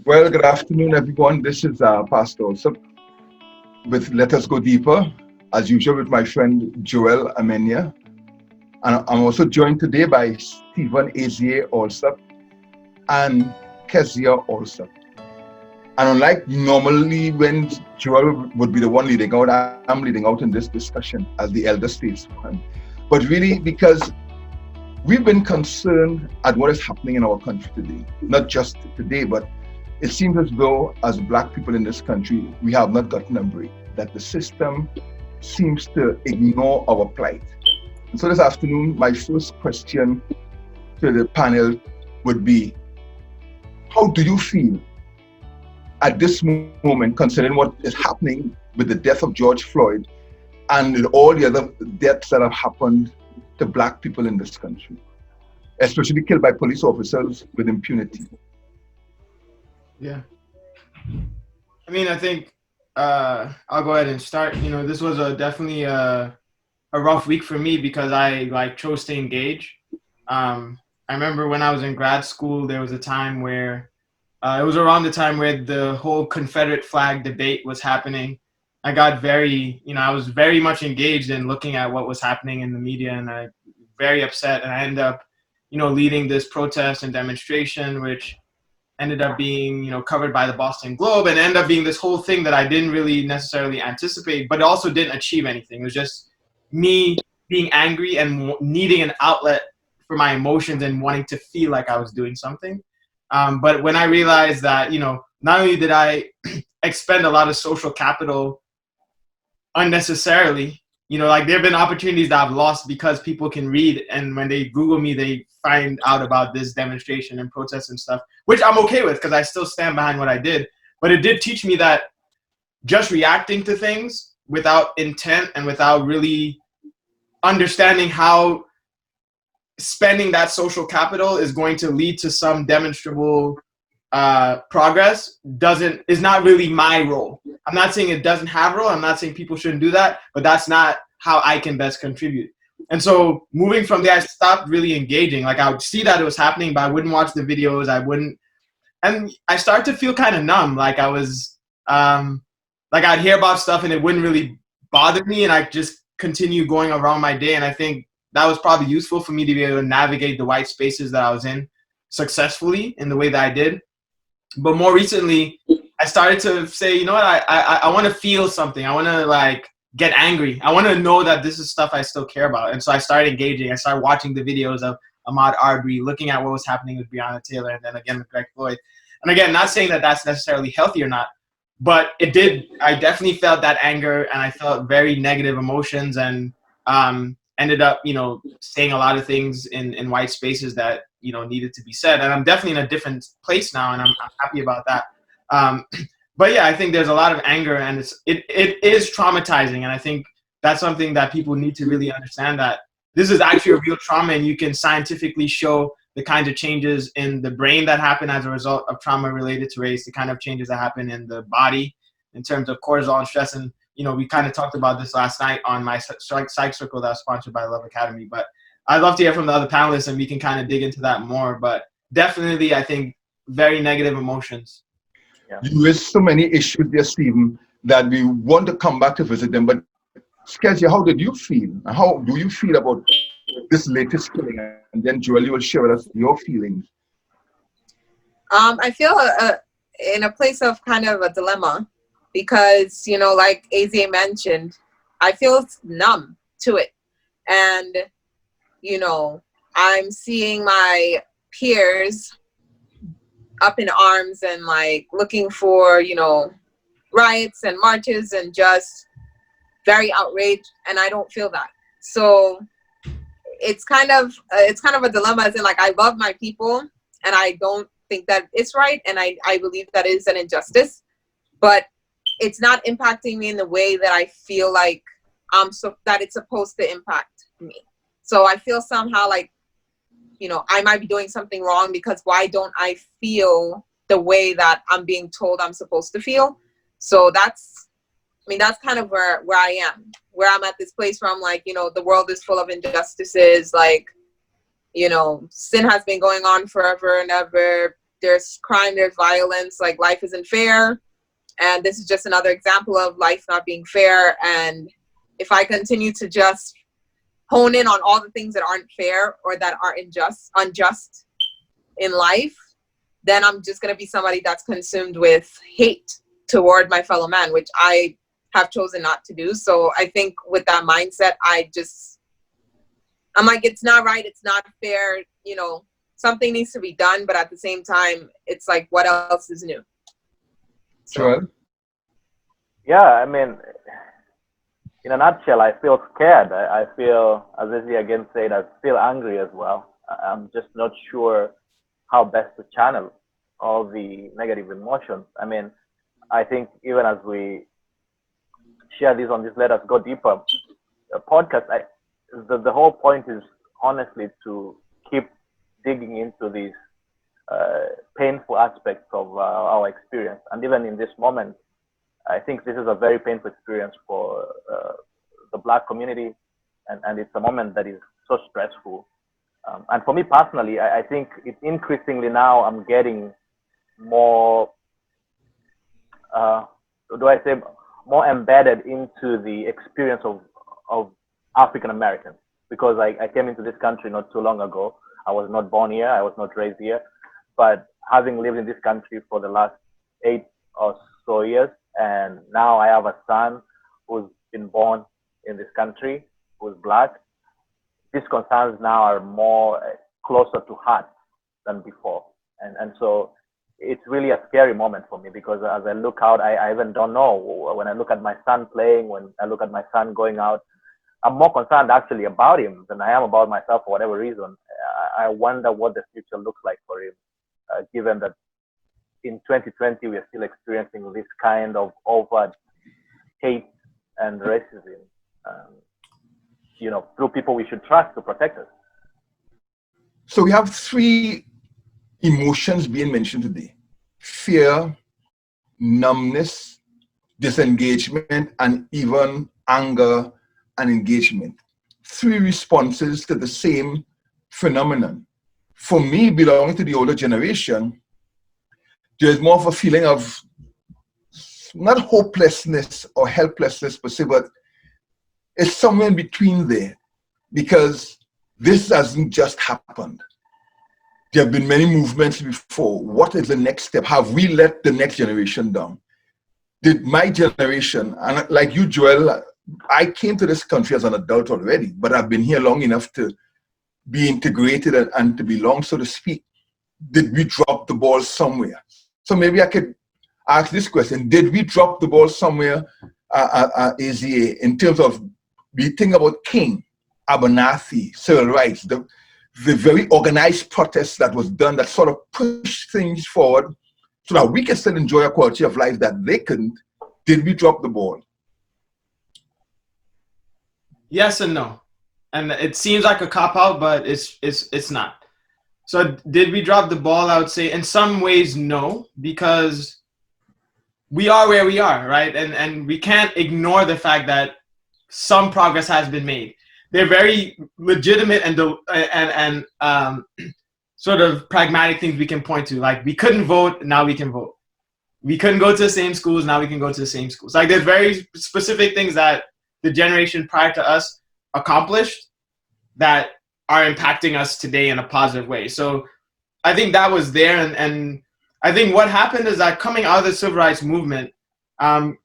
Well, good afternoon, everyone. This is Pastor Osip with Let Us Go Deeper, as usual, with my friend Joel Amenia. And I'm also joined today by Stephen Azier Allsup and Kezia Allsup. And unlike normally when Joel would be the one leading out, I'm leading out in this discussion as the elder statesman. But really, because we've been concerned at what is happening in our country today, not just today, but it seems as though, as Black people in this country, we have not gotten a break, that the system seems to ignore our plight. And so this afternoon, my first question to the panel would be, how do you feel at this moment, considering what is happening with the death of George Floyd and with all the other deaths that have happened to Black people in this country, especially killed by police officers with impunity? Yeah. I mean, I think I'll go ahead and start. This was definitely a rough week for me because I chose to engage. I remember when I was in grad school, there was a time where it was around the time where the whole Confederate flag debate was happening. I got I was very much engaged in looking at what was happening in the media, and I very upset. And I ended up, leading this protest and demonstration, which ended up being, covered by the Boston Globe, and ended up being this whole thing that I didn't really necessarily anticipate, but it also didn't achieve anything. It was just me being angry and needing an outlet for my emotions and wanting to feel like I was doing something. But when I realized that, not only did I expend a lot of social capital unnecessarily, like there have been opportunities that I've lost because people can read, and when they Google me, they find out about this demonstration and protests and stuff, which I'm okay with because I still stand behind what I did. But it did teach me that just reacting to things without intent and without really understanding how spending that social capital is going to lead to some demonstrable progress is not really my role. I'm not saying it doesn't have a role. I'm not saying people shouldn't do that, but that's not how I can best contribute. And so moving from there, I stopped really engaging. Like I would see that it was happening, but I wouldn't watch the videos. And I started to feel kind of numb. Like I was, like I'd hear about stuff and it wouldn't really bother me, and I just continue going around my day. And I think that was probably useful for me to be able to navigate the white spaces that I was in successfully in the way that I did. But more recently, I started to say, you know what, I want to feel something. I want to get angry. I want to know that this is stuff I still care about. And so I started engaging. I started watching the videos of Ahmaud Arbery, looking at what was happening with Breonna Taylor, and then again with Greg Floyd. And again, not saying that that's necessarily healthy or not, but it did. I definitely felt that anger, and I felt very negative emotions, and ended up, saying a lot of things in white spaces that, needed to be said. And I'm definitely in a different place now, and I'm happy about that. But yeah, I think there's a lot of anger, and it is traumatizing. And I think that's something that people need to really understand, that this is actually a real trauma, and you can scientifically show the kinds of changes in the brain that happen as a result of trauma related to race, the kind of changes that happen in the body in terms of cortisol and stress. And, we kind of talked about this last night on my psych circle that was sponsored by Love Academy. But I'd love to hear from the other panelists, and we can kind of dig into that more. But definitely, I think very negative emotions. Yeah. You raised so many issues there, Stephen, that we want to come back to visit them. But Kezia, how did you feel? How do you feel about this latest killing? And then Joel, you will share with us your feelings. I feel in a place of kind of a dilemma because, like Azier mentioned, I feel numb to it. And, I'm seeing my peers up in arms and looking for, riots and marches and just very outraged, and I don't feel that. So it's kind of a dilemma, as in I love my people and I don't think that it's right, and I believe that is an injustice, but it's not impacting me in the way that I feel like that it's supposed to impact me. So I feel somehow I might be doing something wrong, because why don't I feel the way that I'm being told I'm supposed to feel? So that's kind of where I am, where I'm at this place where I'm the world is full of injustices. Sin has been going on forever and ever. there's crime, there's violence, like life isn't fair. And this is just another example of life not being fair. And if I continue to just hone in on all the things that aren't fair or that are unjust in life, then I'm just going to be somebody that's consumed with hate toward my fellow man, which I have chosen not to do. So I think with that mindset, I'm like, it's not right, it's not fair, you know, something needs to be done, but at the same time, it's like, what else is new? Joel? Yeah, I mean, in a nutshell, I feel scared. I feel, as Izzy again said, I feel angry as well. I'm just not sure how best to channel all the negative emotions. I mean, I think even as we share this on this Let Us Go Deeper podcast, the whole point is honestly to keep digging into these painful aspects of our experience. And even in this moment, I think this is a very painful experience for the Black community, and it's a moment that is so stressful. And for me personally, I think it's increasingly now I'm getting more, more embedded into the experience of African Americans, because I came into this country not too long ago. I was not born here, I was not raised here, but having lived in this country for the last 8 or so years, and now I have a son who's been born in this country, who's Black. These concerns now are more closer to heart than before. And so it's really a scary moment for me, because as I look out, I even don't know. When I look at my son playing, when I look at my son going out, I'm more concerned actually about him than I am about myself for whatever reason. I wonder what the future looks like for him, given that in 2020 we are still experiencing this kind of overt hate and racism, you know, through people we should trust to protect us. So we have 3 emotions being mentioned today: fear, numbness, disengagement, and even anger and engagement. 3 responses to the same phenomenon. For me, belonging to the older generation, there's more of a feeling of not hopelessness or helplessness per se, but it's somewhere in between there, because this hasn't just happened. There have been many movements before. What is the next step? Have we let the next generation down? Did my generation, and like you, Joel, I came to this country as an adult already, but I've been here long enough to be integrated and to belong, so to speak. Did we drop the ball somewhere? So maybe I could ask this question: did we drop the ball somewhere, AZA, in terms of, we think about King, Abernathy, civil rights, the very organized protest that was done that sort of pushed things forward so that we can still enjoy a quality of life that they couldn't? Did we drop the ball? Yes and no. And it seems like a cop-out, but it's not. So did we drop the ball? I would say in some ways, no, because we are where we are, right? And we can't ignore the fact that some progress has been made. They're very legitimate and sort of pragmatic things we can point to. Like, we couldn't vote, now we can vote. We couldn't go to the same schools, now we can go to the same schools. Like, there's very specific things that the generation prior to us accomplished that are impacting us today in a positive way. So I think that was there. And I think what happened is that coming out of the civil rights movement,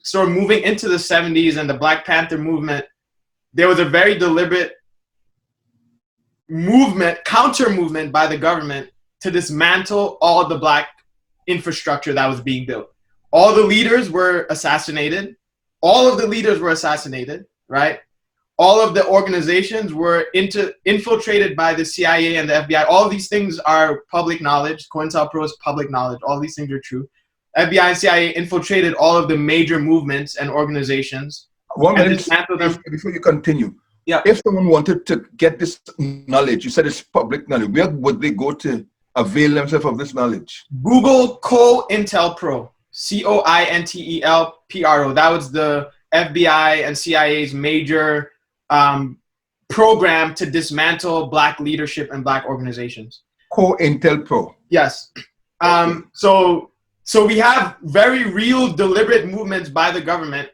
sort of moving into the 70s and the Black Panther movement, there was a very deliberate movement, counter movement by the government to dismantle all the Black infrastructure that was being built. All the leaders were assassinated. All of the leaders were assassinated, right? All of the organizations were infiltrated by the CIA and the FBI. All of these things are public knowledge. COINTELPRO is public knowledge. All these things are true. FBI and CIA infiltrated all of the major movements and organizations. 1 minute before you continue. Yeah. If someone wanted to get this knowledge, you said it's public knowledge, where would they go to avail themselves of this knowledge? Google COINTELPRO, COINTELPRO. That was the FBI and CIA's major program to dismantle Black leadership and Black organizations. COINTELPRO. Yes. So we have very real, deliberate movements by the government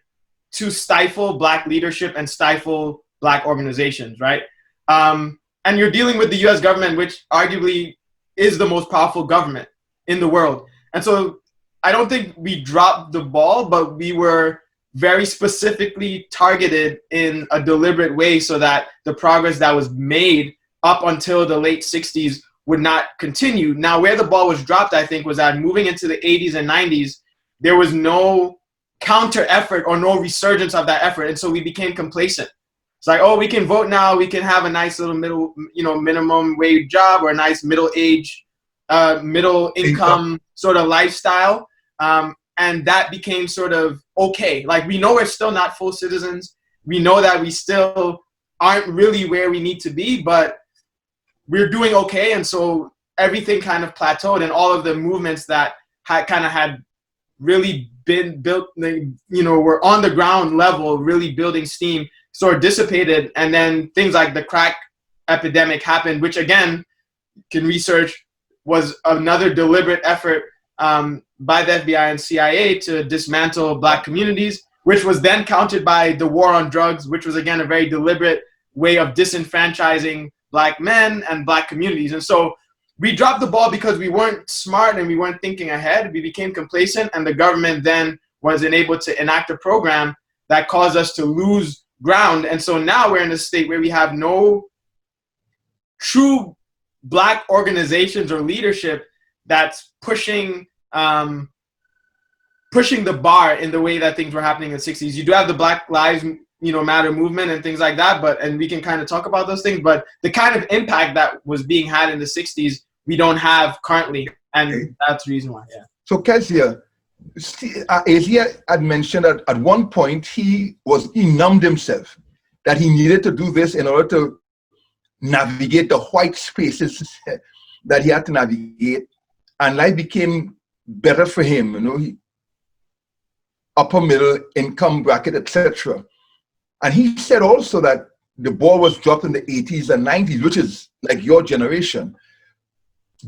to stifle Black leadership and stifle Black organizations, right? And you're dealing with the U.S. government, which arguably is the most powerful government in the world. And so I don't think we dropped the ball, but we were very specifically targeted in a deliberate way so that the progress that was made up until the late 60s would not continue. Now, where the ball was dropped, I think, was that moving into the 80s and 90s, there was no counter effort or no resurgence of that effort. And so we became complacent. It's like, oh, we can vote now. We can have a nice little minimum wage job or a nice middle income sort of lifestyle. And that became sort of okay. Like, we know we're still not full citizens. We know that we still aren't really where we need to be, but we're doing okay. And so everything kind of plateaued, and all of the movements that had really been built, were on the ground level, really building steam, sort of dissipated. And then things like the crack epidemic happened, which again, can research, was another deliberate effort by the FBI and CIA to dismantle Black communities, which was then countered by the war on drugs, which was again a very deliberate way of disenfranchising Black men and Black communities. And so we dropped the ball because we weren't smart and we weren't thinking ahead. We became complacent, and the government then wasn't able to enact a program that caused us to lose ground. And so now we're in a state where we have no true Black organizations or leadership that's pushing the bar in the way that things were happening in the 60s. You do have the Black Lives Matter movement and things like that, and we can kind of talk about those things, but the kind of impact that was being had in the 60s, we don't have currently, and that's the reason why. Yeah. So Kezia, Asia had mentioned that at one point he numbed himself, that he needed to do this in order to navigate the white spaces that he had to navigate, and life became better for him, upper middle income bracket, etc. And he said also that the ball was dropped in the 80s and 90s, which is like your generation.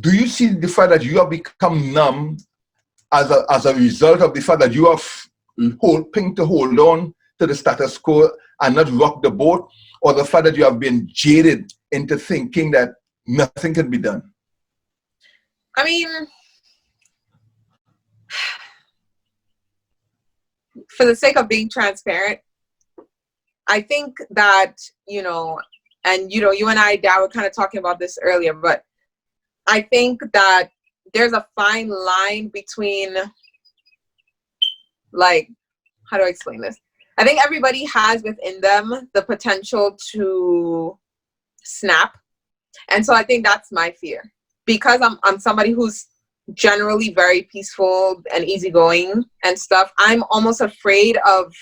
Do you see the fact that you have become numb as a result of the fact that you are hoping to hold on to the status quo and not rock the boat, or the fact that you have been jaded into thinking that nothing can be done? I mean, for the sake of being transparent, I think that, you and I, Dad, were kind of talking about this earlier, but I think that there's a fine line between, like, how do I explain this? I think everybody has within them the potential to snap. And so I think that's my fear. Because I'm somebody who's generally very peaceful and easygoing and stuff, I'm almost afraid of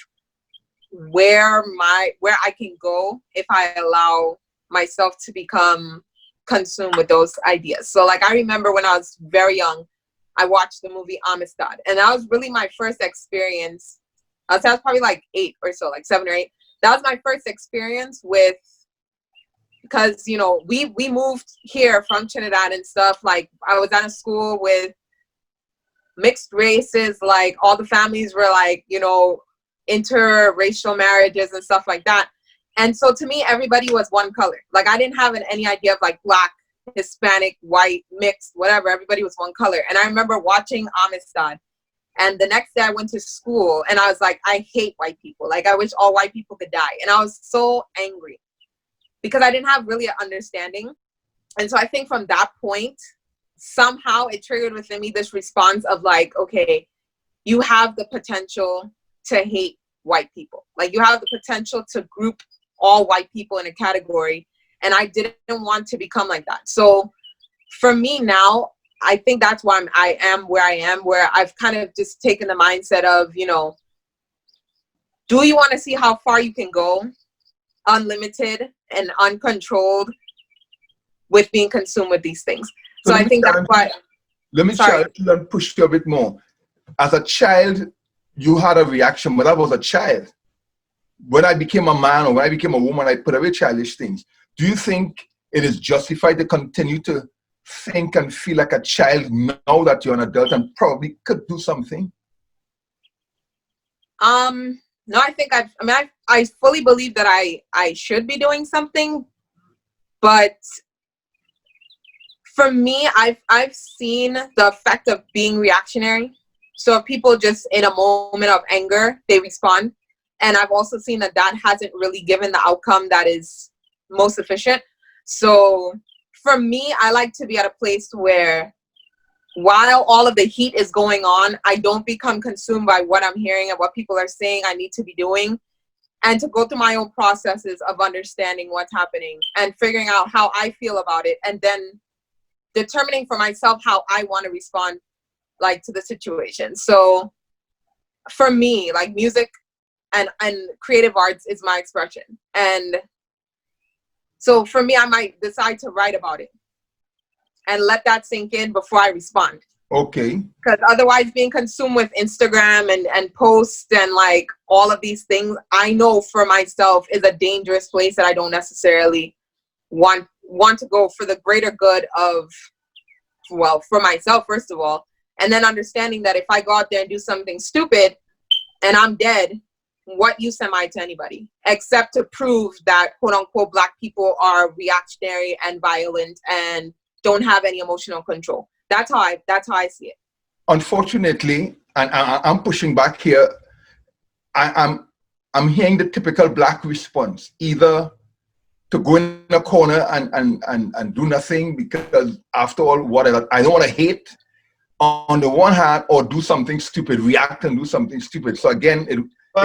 where I can go if I allow myself to become consumed with those ideas. So like, I remember when I was very young, I watched the movie Amistad, and that was really my first experience. I was probably like 8 or so, like 7 or 8. That was my first experience with, because we moved here from Trinidad and stuff. Like, I was at a school with mixed races, like all the families were like, interracial marriages and stuff like that. And so to me, everybody was one color. Like, I didn't have any idea of like Black, Hispanic, white, mixed, whatever. Everybody was one color. And I remember watching Amistad, and the next day I went to school and I was like, I hate white people. Like, I wish all white people could die. And I was so angry because I didn't have really an understanding. And so I think from that point, somehow it triggered within me this response of like, okay, you have the potential to hate white people. Like, you have the potential to group all white people in a category. And I didn't want to become like that. So for me now, I think that's why I am where I am, where I've kind of just taken the mindset of, do you want to see how far you can go unlimited and uncontrolled with being consumed with these things? So I think that's why. Let me try to push you a bit more. As a child, you had a reaction. When I was a child, when I became a man or when I became a woman, I put away childish things. Do you think it is justified to continue to think and feel like a child now that you're an adult and probably could do something? No, I think I fully believe that I should be doing something, but for me, I've seen the effect of being reactionary. So if people just in a moment of anger, they respond. And I've also seen that hasn't really given the outcome that is most efficient. So for me, I like to be at a place where while all of the heat is going on, I don't become consumed by what I'm hearing and what people are saying I need to be doing, and to go through my own processes of understanding what's happening and figuring out how I feel about it, and then determining for myself how I want to respond like to the situation. So for me, like music and creative arts is my expression. And so for me, I might decide to write about it and let that sink in before I respond. Okay. Because otherwise being consumed with Instagram and posts and like all of these things, I know for myself is a dangerous place that I don't necessarily want to go for the greater good of, well, for myself, first of all. And then understanding that if I go out there and do something stupid and I'm dead, what use am I to anybody? Except to prove that, quote unquote, Black people are reactionary and violent and don't have any emotional control. That's how I see it. Unfortunately, and I'm pushing back here, I'm hearing the typical Black response, either to go in a corner and do nothing because after all, whatever, I don't want to hate on the one hand, or do something stupid, react and do something stupid. So again, it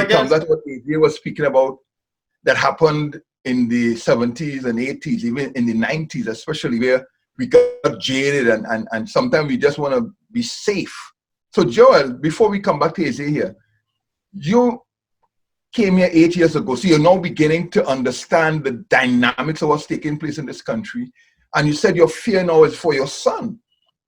comes out what AJ was speaking about that happened in the 70s and 80s, even in the 90s, especially, where we got jaded and sometimes we just want to be safe. So Joel, before we come back to AJ here, you came here 8 years ago, so you're now beginning to understand the dynamics of what's taking place in this country. And you said your fear now is for your son,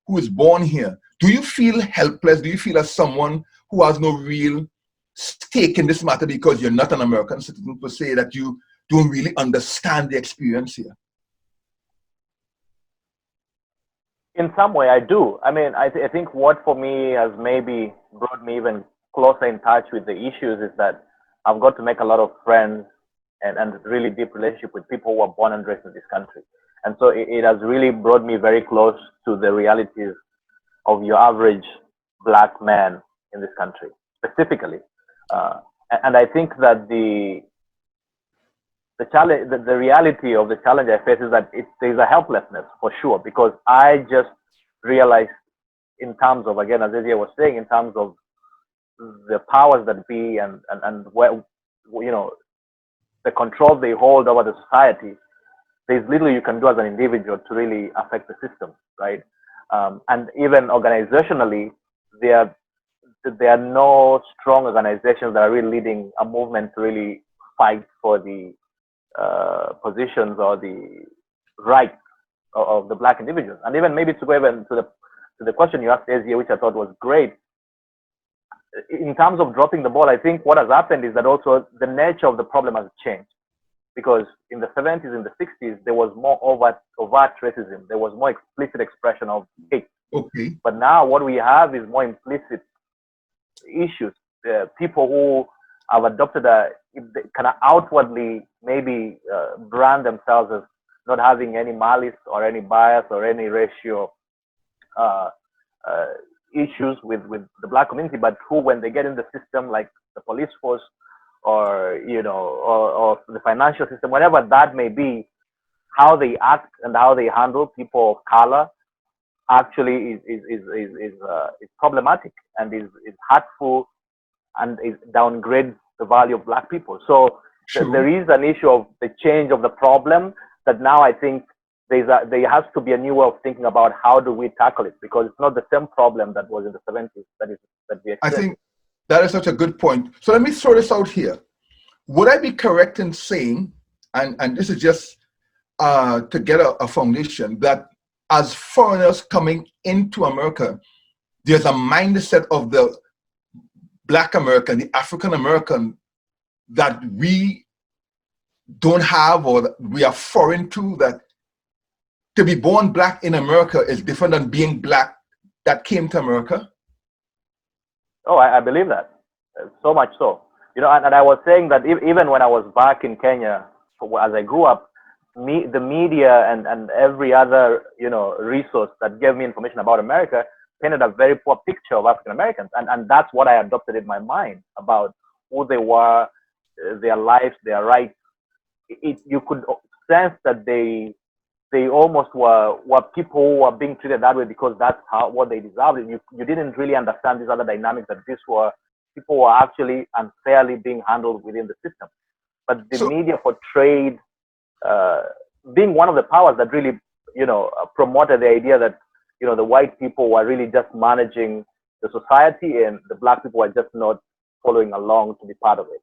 who is born here. Do you feel helpless? Do you feel as someone who has no real stake in this matter because you're not an American citizen per se, that you don't really understand the experience here? In some way, I do. I mean, I think what for me has maybe brought me even closer in touch with the issues is that I've got to make a lot of friends and really deep relationship with people who are born and raised in this country. And so it has really brought me very close to the realities of your average Black man in this country, specifically. And I think that the challenge, the reality of the challenge I face is that there's a helplessness for sure, because I just realized in terms of, again, as Ezia was saying, in terms of the powers that be and where, you know, the control they hold over the society, there's little you can do as an individual to really affect the system, right? And even organizationally, there are no strong organizations that are really leading a movement to really fight for the positions or the rights of the Black individuals. And even maybe to go even to the question you asked, Ezia, which I thought was great, in terms of dropping the ball, I think what has happened is that also the nature of the problem has changed. Because in the 70s, in the 60s, there was more overt racism. There was more explicit expression of hate. Okay. But now what we have is more implicit issues. People who have adopted kind of outwardly maybe brand themselves as not having any malice or any bias or any racial issues with the Black community, but who, when they get in the system, like the police force or, you know, or the financial system, whatever that may be, how they act and how they handle people of color actually is problematic and is hurtful and it downgrades the value of Black people. So there is an issue of the change of the problem that now I think there has to be a new way of thinking about how do we tackle it, because it's not the same problem that was in the 70s that we experienced. I think that is such a good point. So let me throw this out here. Would I be correct in saying, and this is just to get a foundation, that as foreigners coming into America, there's a mindset of the Black American, the African American, that we don't have or that we are foreign to, that to be born black in America is different than being black that came to America? Oh, I believe that. So much so. You know, and I was saying that even when I was back in Kenya, as I grew up, the media and every other, you know, resource that gave me information about America painted a very poor picture of African Americans. And that's what I adopted in my mind about who they were, their lives, their rights. You could sense that they almost were people who were being treated that way because that's what they deserved. You didn't really understand these other dynamics, that people were actually unfairly being handled within the system. But the media portrayed being one of the powers that really, you know, promoted the idea that, you know, the white people were really just managing the society and the black people were just not following along to be part of it.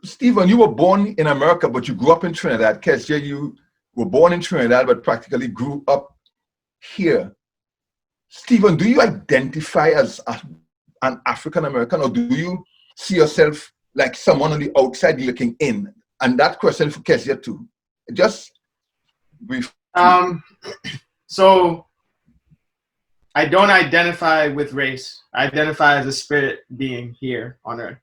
Stephen, you were born in America, but you grew up in Trinidad. Kezia, you were born in Trinidad, but practically grew up here. Stephen, do you identify as an African American, or do you see yourself like someone on the outside looking in? And that question for Kezia too. Just brief. So I don't identify with race. I identify as a spirit being here on earth.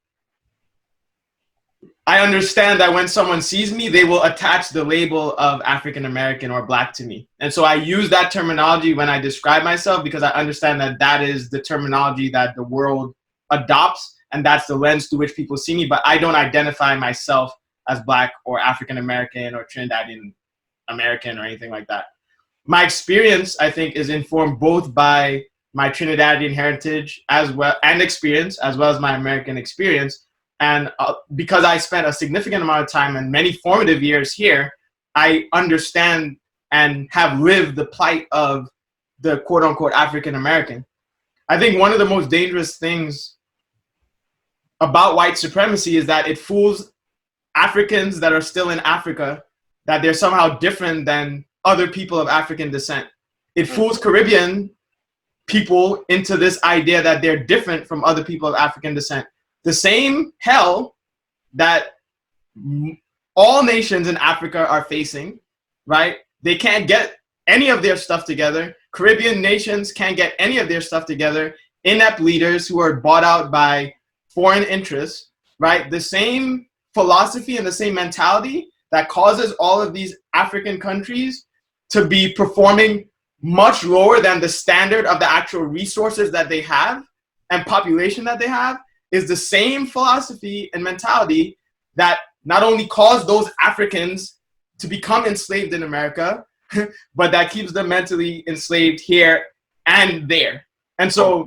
I understand that when someone sees me, they will attach the label of African American or black to me. And so I use that terminology when I describe myself because I understand that that is the terminology that the world adopts, and that's the lens through which people see me. But I don't identify myself as black or African American or Trinidadian American or anything like that. My experience, I think, is informed both by my Trinidadian heritage as well and experience, as well as my American experience. And because I spent a significant amount of time and many formative years here, I understand and have lived the plight of the quote unquote African American. I think one of the most dangerous things about white supremacy is that it fools Africans that are still in Africa that they're somehow different than other people of African descent. It fools Caribbean people into this idea that they're different from other people of African descent. The same hell that all nations in Africa are facing, right? They can't get any of their stuff together. Caribbean nations can't get any of their stuff together. Inept leaders who are bought out by foreign interests, right? The same philosophy and the same mentality that causes all of these African countries to be performing much lower than the standard of the actual resources that they have and population that they have is the same philosophy and mentality that not only caused those Africans to become enslaved in America, but that keeps them mentally enslaved here and there. And so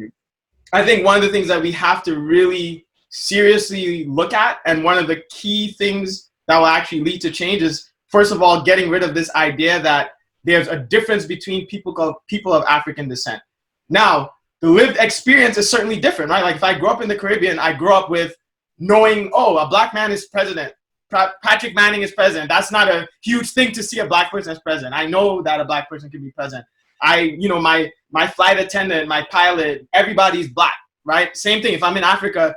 I think one of the things that we have to really seriously look at, and one of the key things that will actually lead to change is, first of all, getting rid of this idea that there's a difference between people of African descent. Now, the lived experience is certainly different, right? Like if I grew up in the Caribbean, I grew up with knowing, oh, a black man is president. Patrick Manning is president. That's not a huge thing to see a black person as president. I know that a black person can be president. My flight attendant, my pilot, everybody's black, right? Same thing. If I'm in Africa,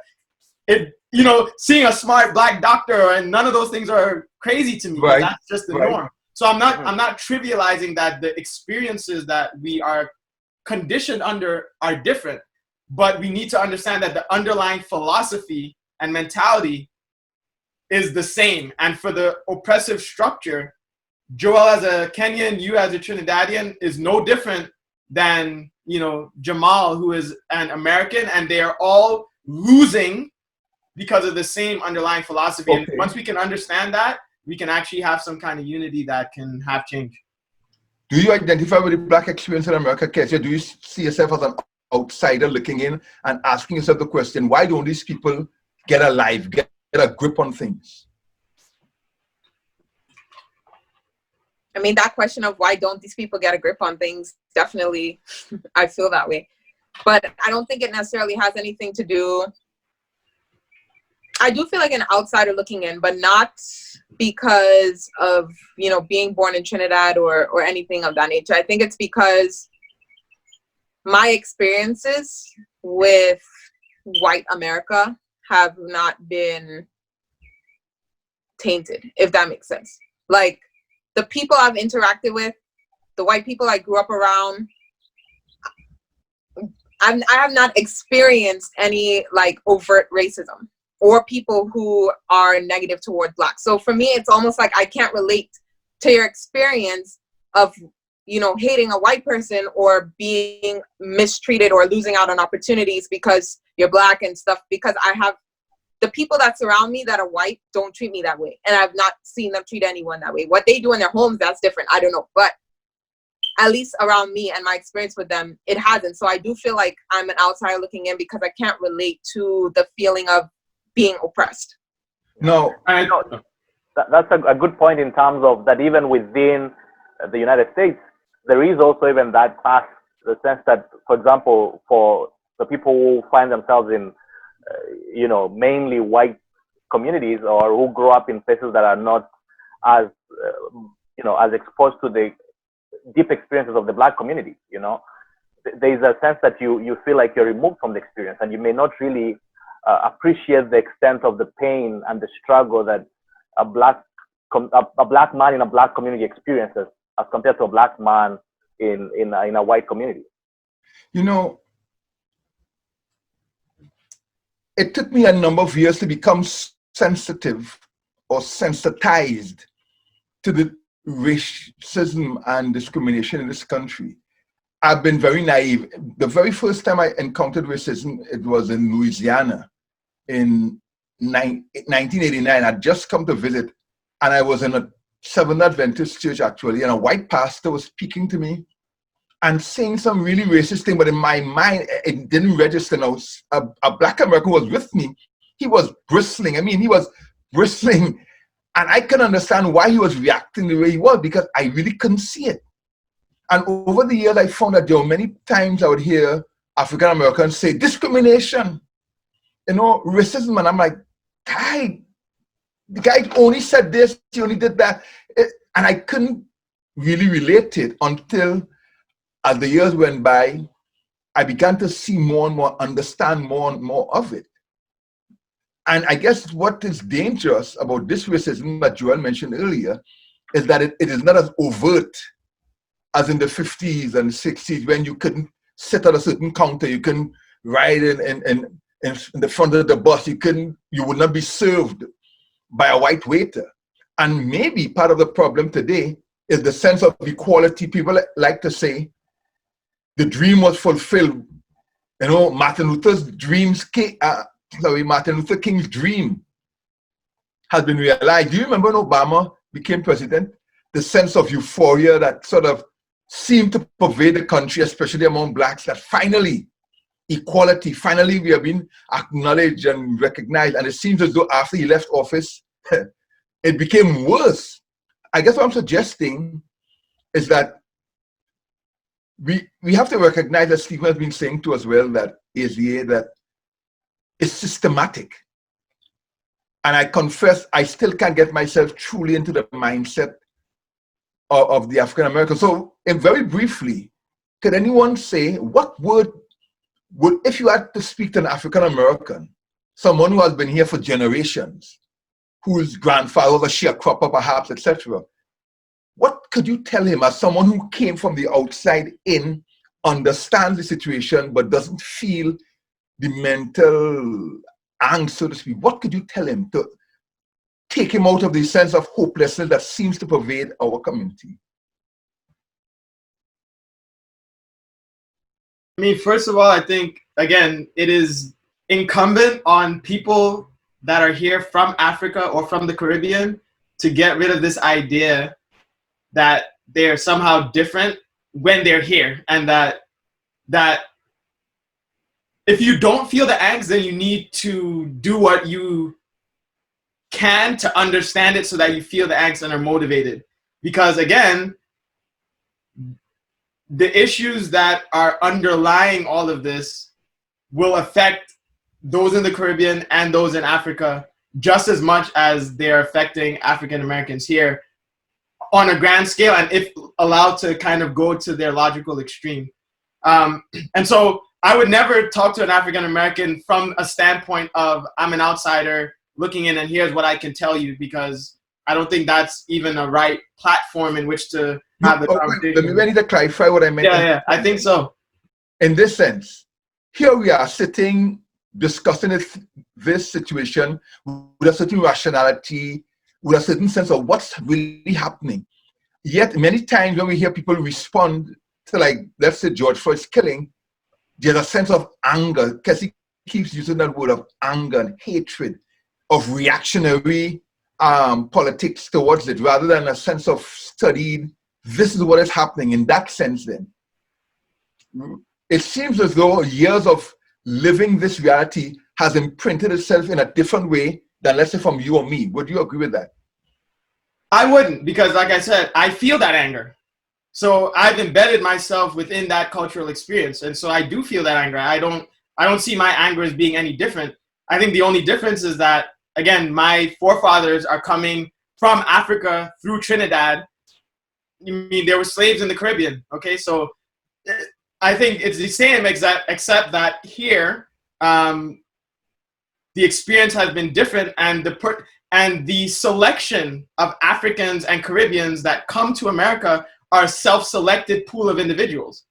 seeing a smart black doctor and none of those things are crazy to me. Right. That's just the norm. So I'm not trivializing that the experiences that we are conditioned under are different, but we need to understand that the underlying philosophy and mentality is the same. And for the oppressive structure, Joel as a Kenyan, you as a Trinidadian is no different than, Jamal, who is an American, and they are all losing because of the same underlying philosophy. Okay. And once we can understand that, we can actually have some kind of unity that can have change. Do you identify with the black experience in America, Kezia? Do you see yourself as an outsider looking in and asking yourself the question, why don't these people get a life, get a grip on things? I mean, that question of why don't these people get a grip on things, definitely, I feel that way. But I don't think it necessarily has anything to do. I do feel like an outsider looking in, but not because of, being born in Trinidad or anything of that nature. I think it's because my experiences with white America have not been tainted, if that makes sense. Like, the people I've interacted with the white people I grew up around, I have not experienced any like overt racism or people who are negative toward Blacks. So for me, it's almost like I can't relate to your experience of, you know, hating a white person or being mistreated or losing out on opportunities because you're Black and stuff, because I have the people that surround me that are white don't treat me that way. And I've not seen them treat anyone that way. What they do in their homes, that's different. I don't know. But at least around me and my experience with them, it hasn't. So I do feel like I'm an outsider looking in because I can't relate to the feeling of being oppressed. No, You know, that's a good point in terms of that even within the United States, there is also even that class, the sense that, for example, for the people who find themselves in, you know, mainly white communities or who grow up in places that are not as, you know, as exposed to the deep experiences of the Black community, you know, there is a sense that you feel like you're removed from the experience and you may not really appreciate the extent of the pain and the struggle that a black man in a Black community experiences as compared to a Black man in a white community. you know, it took me a number of years to become sensitive or sensitized to the racism and discrimination in this country. I've been very naive. The very first time I encountered racism, it was in Louisiana in 1989. I'd just come to visit, and I was in a Seventh Adventist church actually, and a white pastor was speaking to me and saying some really racist thing, but in my mind, it didn't register. Now, a Black American was with me. He was bristling. I mean, he was bristling, and I can understand why he was reacting the way he was because I really couldn't see it. And over the years, I found that there were many times I would hear African Americans say discrimination, you know, racism, and I'm like, the guy only said this, he only did that, and I couldn't really relate it until, as the years went by, I began to see more and more, understand more and more of it. And I guess what is dangerous about this racism that Joel mentioned earlier is that it is not as overt as in the 50s and 60s when you couldn't sit at a certain counter, you couldn't ride in the front of the bus, you would not be served by a white waiter. And maybe part of the problem today is the sense of equality. People like to say the dream was fulfilled. You know, Martin Luther King's dream has been realized. Do you remember when Obama became president? The sense of euphoria that sort of seemed to pervade the country, especially among Blacks, that finally, equality, finally we have been acknowledged and recognized. And it seems as though after he left office, it became worse. I guess what I'm suggesting is that we have to recognize, as Stephen has been saying to us well, that that is systematic. And I confess, I still can't get myself truly into the mindset of the African American. So, very briefly, could anyone say what would if you had to speak to an African American, someone who has been here for generations, whose grandfather was a sharecropper perhaps, etc., what could you tell him as someone who came from the outside in, understands the situation, but doesn't feel the mental angst, so to speak? What could you tell him to take him out of the sense of hopelessness that seems to pervade our community? I mean, first of all, I think, again, it is incumbent on people that are here from Africa or from the Caribbean to get rid of this idea that they're somehow different when they're here, and that if you don't feel the angst, then you need to do what you can to understand it so that you feel the angst and are motivated. Because again, the issues that are underlying all of this will affect those in the Caribbean and those in Africa just as much as they're affecting African Americans here on a grand scale, and if allowed to kind of go to their logical extreme. And so I would never talk to an African American from a standpoint of I'm an outsider looking in and here's what I can tell you, because I don't think that's even a right platform in which to have the conversation. Maybe I need to clarify what I meant. Yeah, I think so. In this sense, here we are sitting, discussing this situation with a certain rationality, with a certain sense of what's really happening. Yet many times when we hear people respond to, like, let's say George Floyd's killing, there's a sense of anger. Cassie keeps using that word of anger and hatred, of reactionary politics towards it, rather than a sense of studied, this is what is happening. In that sense, then, it seems as though years of living this reality has imprinted itself in a different way than, let's say, from you or me. Would you agree with that? I wouldn't, because like I said, I feel that anger. So I've embedded myself within that cultural experience. And so I do feel that anger. I don't see my anger as being any different. I think the only difference is that, again, my forefathers are coming from Africa through Trinidad. I mean, there were slaves in the Caribbean. Okay, so I think it's the same, except that here, the experience has been different, and the selection of Africans and Caribbeans that come to America are a self-selected pool of individuals.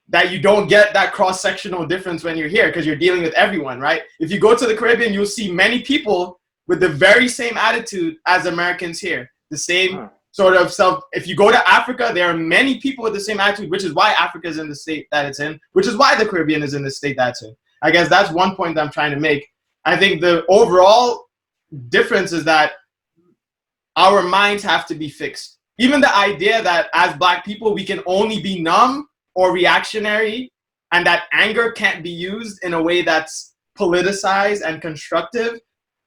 That you don't get that cross-sectional difference when you're here, because you're dealing with everyone, right? If you go to the Caribbean, you'll see many people with the very same attitude as Americans here. The same sort of if you go to Africa, there are many people with the same attitude, which is why Africa is in the state that it's in, which is why the Caribbean is in the state that's in. I guess that's one point that I'm trying to make. I think the overall difference is that our minds have to be fixed. Even the idea that as Black people, we can only be numb or reactionary, and that anger can't be used in a way that's politicized and constructive,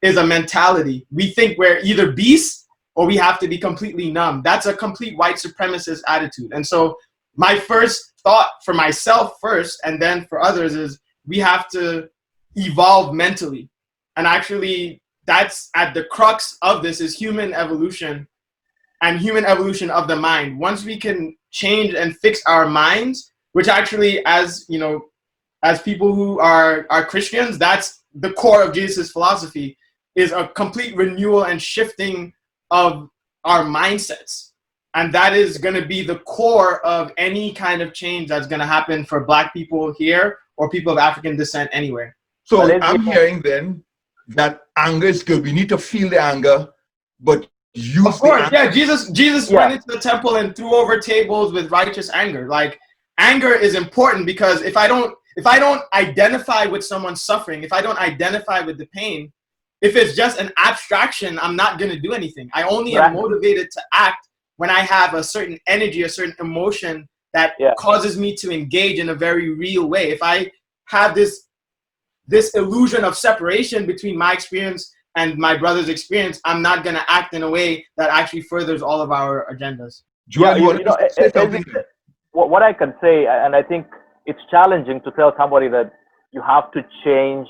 is a mentality. We think we're either beasts or we have to be completely numb. That's a complete white supremacist attitude. And so my first thought for myself first, and then for others, is we have to evolve mentally. And actually, that's at the crux of this, is human evolution and human evolution of the mind. Once we can change and fix our minds, which actually, as you know, as people who are Christians, that's the core of Jesus' philosophy, is a complete renewal and shifting of our mindsets. And that is going to be the core of any kind of change that's going to happen for Black people here or people of African descent anywhere. So I'm hearing then that anger is good. We need to feel the anger, but use of course, the anger. Jesus went into the temple and threw over tables with righteous anger. Like, anger is important, because if I don't identify with someone's suffering, if I don't identify with the pain, if it's just an abstraction, I'm not going to do anything. I only am motivated to act when I have a certain energy, a certain emotion that causes me to engage in a very real way. If I have this illusion of separation between my experience and my brother's experience, I'm not going to act in a way that actually furthers all of our agendas. What I can say, and I think it's challenging to tell somebody that you have to change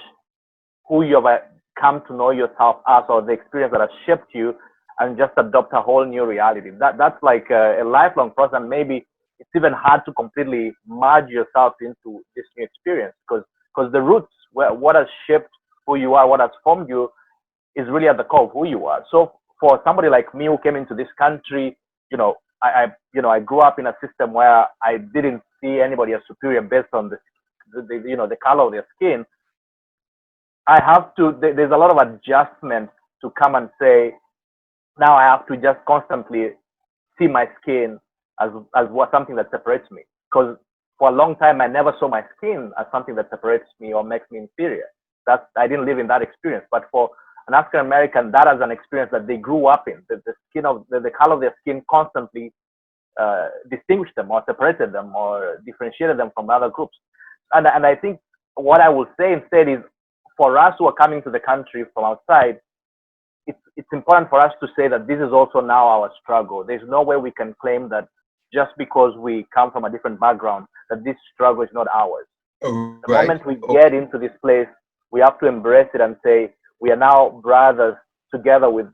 who you have come to know yourself as, or the experience that has shaped you, and just adopt a whole new reality. That's like a lifelong process, and maybe it's even hard to completely merge yourself into this new experience, because the roots, what has shaped who you are, what has formed you, is really at the core of who you are. So for somebody like me who came into this country, I grew up in a system where I didn't see anybody as superior based on the color of their skin. There's a lot of adjustment to come and say, now I have to just constantly see my skin as something that separates me. Because for a long time, I never saw my skin as something that separates me or makes me inferior. I didn't live in that experience. But for an African American, that is an experience that they grew up in. The color of their skin constantly distinguished them or separated them or differentiated them from other groups. And I think what I will say instead is, for us who are coming to the country from outside, it's important for us to say that this is also now our struggle. There's no way we can claim that just because we come from a different background, that this struggle is not ours. The moment we get into this place, we have to embrace it and say, we are now brothers together with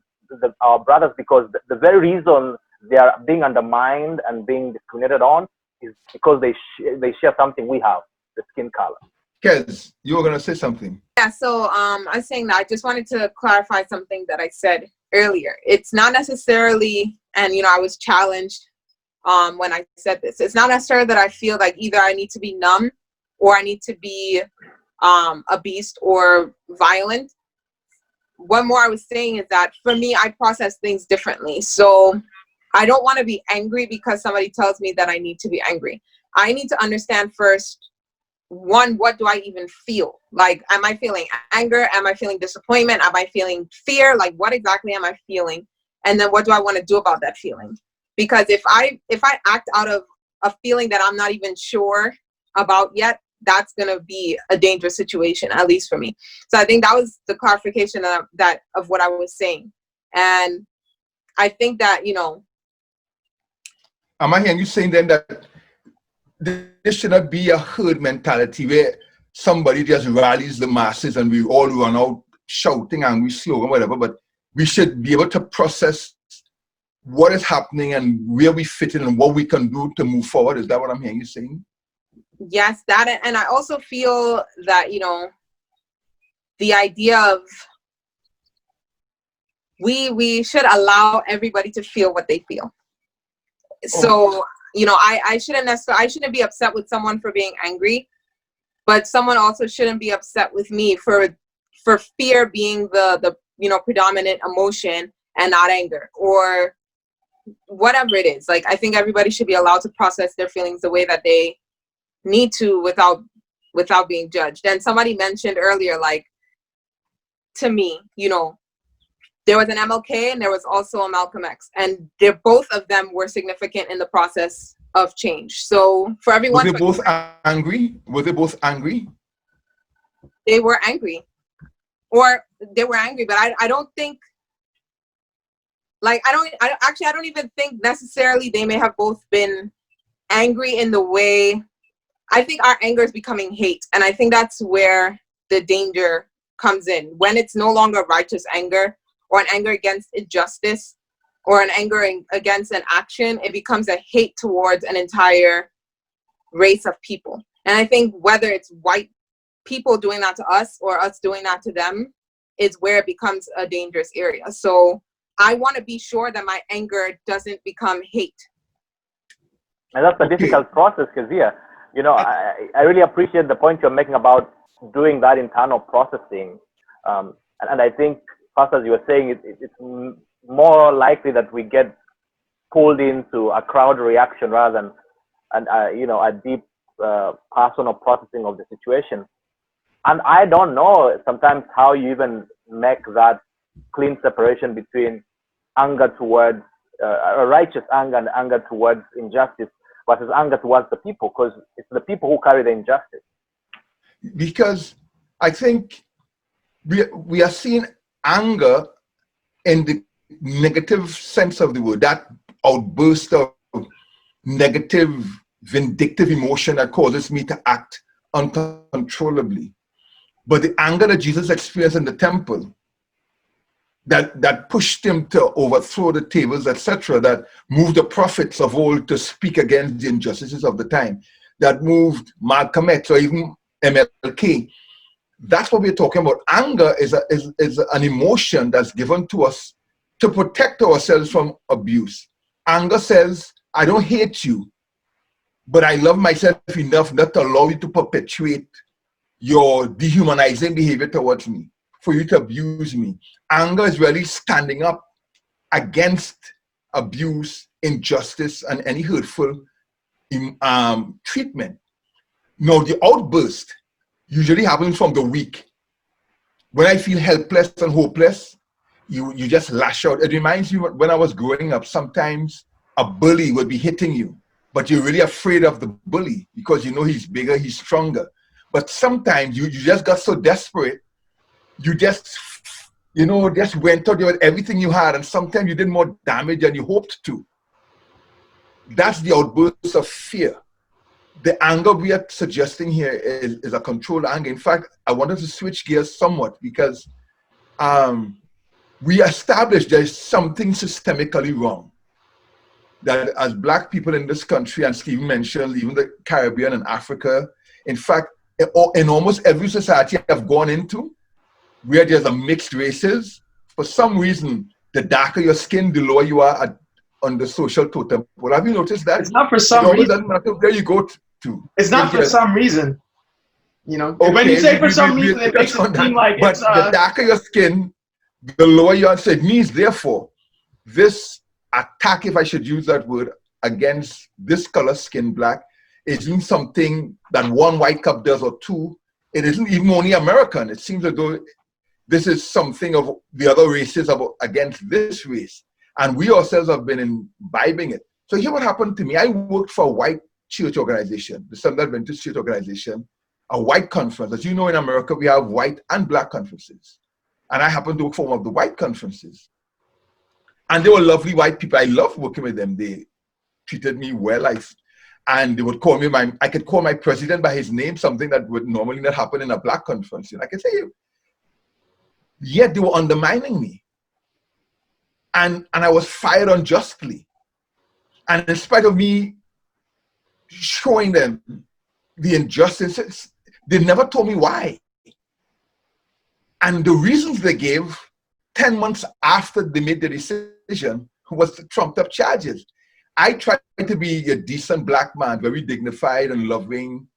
our brothers, because the very reason they are being undermined and being discriminated on is because they share something we have, the skin color. Kez, you were going to say something. Yeah, so I was saying that I just wanted to clarify something that I said earlier. It's not necessarily, and I was challenged when I said this. It's not necessarily that I feel like either I need to be numb or I need to be a beast or violent. One more I was saying is that for me, I process things differently. So I don't want to be angry because somebody tells me that I need to be angry. I need to understand first, one, what do I even feel? Like, am I feeling anger? Am I feeling disappointment? Am I feeling fear? Like, what exactly am I feeling? And then what do I want to do about that feeling? Because if I act out of a feeling that I'm not even sure about yet, that's going to be a dangerous situation, at least for me. So I think that was the clarification of what I was saying. And I think that, Am I hearing you saying then that this should not be a herd mentality where somebody just rallies the masses and we all run out shouting angry slogan, whatever, but we should be able to process what is happening and where we fit in and what we can do to move forward? Is that what I'm hearing you saying? Yes, that, and I also feel that, the idea of we should allow everybody to feel what they feel. So, I shouldn't be upset with someone for being angry, but someone also shouldn't be upset with me for fear being the predominant emotion and not anger or whatever it is. Like, I think everybody should be allowed to process their feelings the way that they need to without being judged. And somebody mentioned earlier, like, to me, there was an MLK and there was also a Malcolm X, and both of them were significant in the process of change. So for everyone, were they both angry? Were they both angry? They were angry, or they were angry, but I don't think, like, I don't even think necessarily they may have both been angry in the way. I think our anger is becoming hate, and I think that's where the danger comes in, when it's no longer righteous anger or an anger against injustice or an anger against an action. It becomes a hate towards an entire race of people. And I think whether it's white people doing that to us or us doing that to them is where it becomes a dangerous area. So I want to be sure that my anger doesn't become hate. And that's a difficult process, Kezia. I really appreciate the point you're making about doing that internal processing. And I think, first, as you were saying, it's more likely that we get pulled into a crowd reaction rather than a deep personal processing of the situation. And I don't know sometimes how you even make that clean separation between anger towards righteous anger and anger towards injustice versus anger towards the people, because it's the people who carry the injustice. Because I think we are seeing anger in the negative sense of the word, that outburst of negative, vindictive emotion that causes me to act uncontrollably. But the anger that Jesus experienced in the temple, that pushed him to overthrow the tables, etc., that moved the prophets of old to speak against the injustices of the time, that moved Malcolm X or even MLK. That's what we're talking about. Anger is an emotion that's given to us to protect ourselves from abuse. Anger says, I don't hate you, but I love myself enough not to allow you to perpetuate your dehumanizing behavior towards me, for you to abuse me. Anger is really standing up against abuse, injustice, and any hurtful treatment. Now, the outburst usually happens from the weak. When I feel helpless and hopeless, you just lash out. It reminds me when I was growing up, sometimes a bully would be hitting you, but you're really afraid of the bully because you know he's bigger, he's stronger. But sometimes you just got so desperate, you just went out there with everything you had, and sometimes you did more damage than you hoped to. That's the outburst of fear. The anger we are suggesting here is a controlled anger. In fact, I wanted to switch gears somewhat because we established there's something systemically wrong. That as Black people in this country, and Stephen mentioned, even the Caribbean and Africa, in fact, in almost every society I've gone into, where there's a mixed races, for some reason, the darker your skin, the lower you are on the social totem pole. Have you noticed that? It's not for It some always reason. doesn't matter where you go to. It's not for Yes. some reason. You know, when you Okay, say for some reason, it touch makes it on seem that. like But it's the darker your skin, the lower you are. So it means, therefore, this attack, if I should use that word, against this color skin, black, isn't something that one white cup does or two. It isn't even only American. It seems as though this is something of the other races against this race. And we ourselves have been imbibing it. So here what happened to me. I worked for a white church organization, the Seventh Adventist Church Organization, a white conference. As you know, in America, we have white and black conferences. And I happened to work for one of the white conferences. And they were lovely white people. I loved working with them. They treated me well. And they would call me I could call my president by his name, something that would normally not happen in a black conference. And I could say, yet they were undermining me. And I was fired unjustly. And in spite of me showing them the injustices, they never told me why. And the reasons they gave 10 months after they made the decision was the trumped up charges. I tried to be a decent black man, very dignified and loving,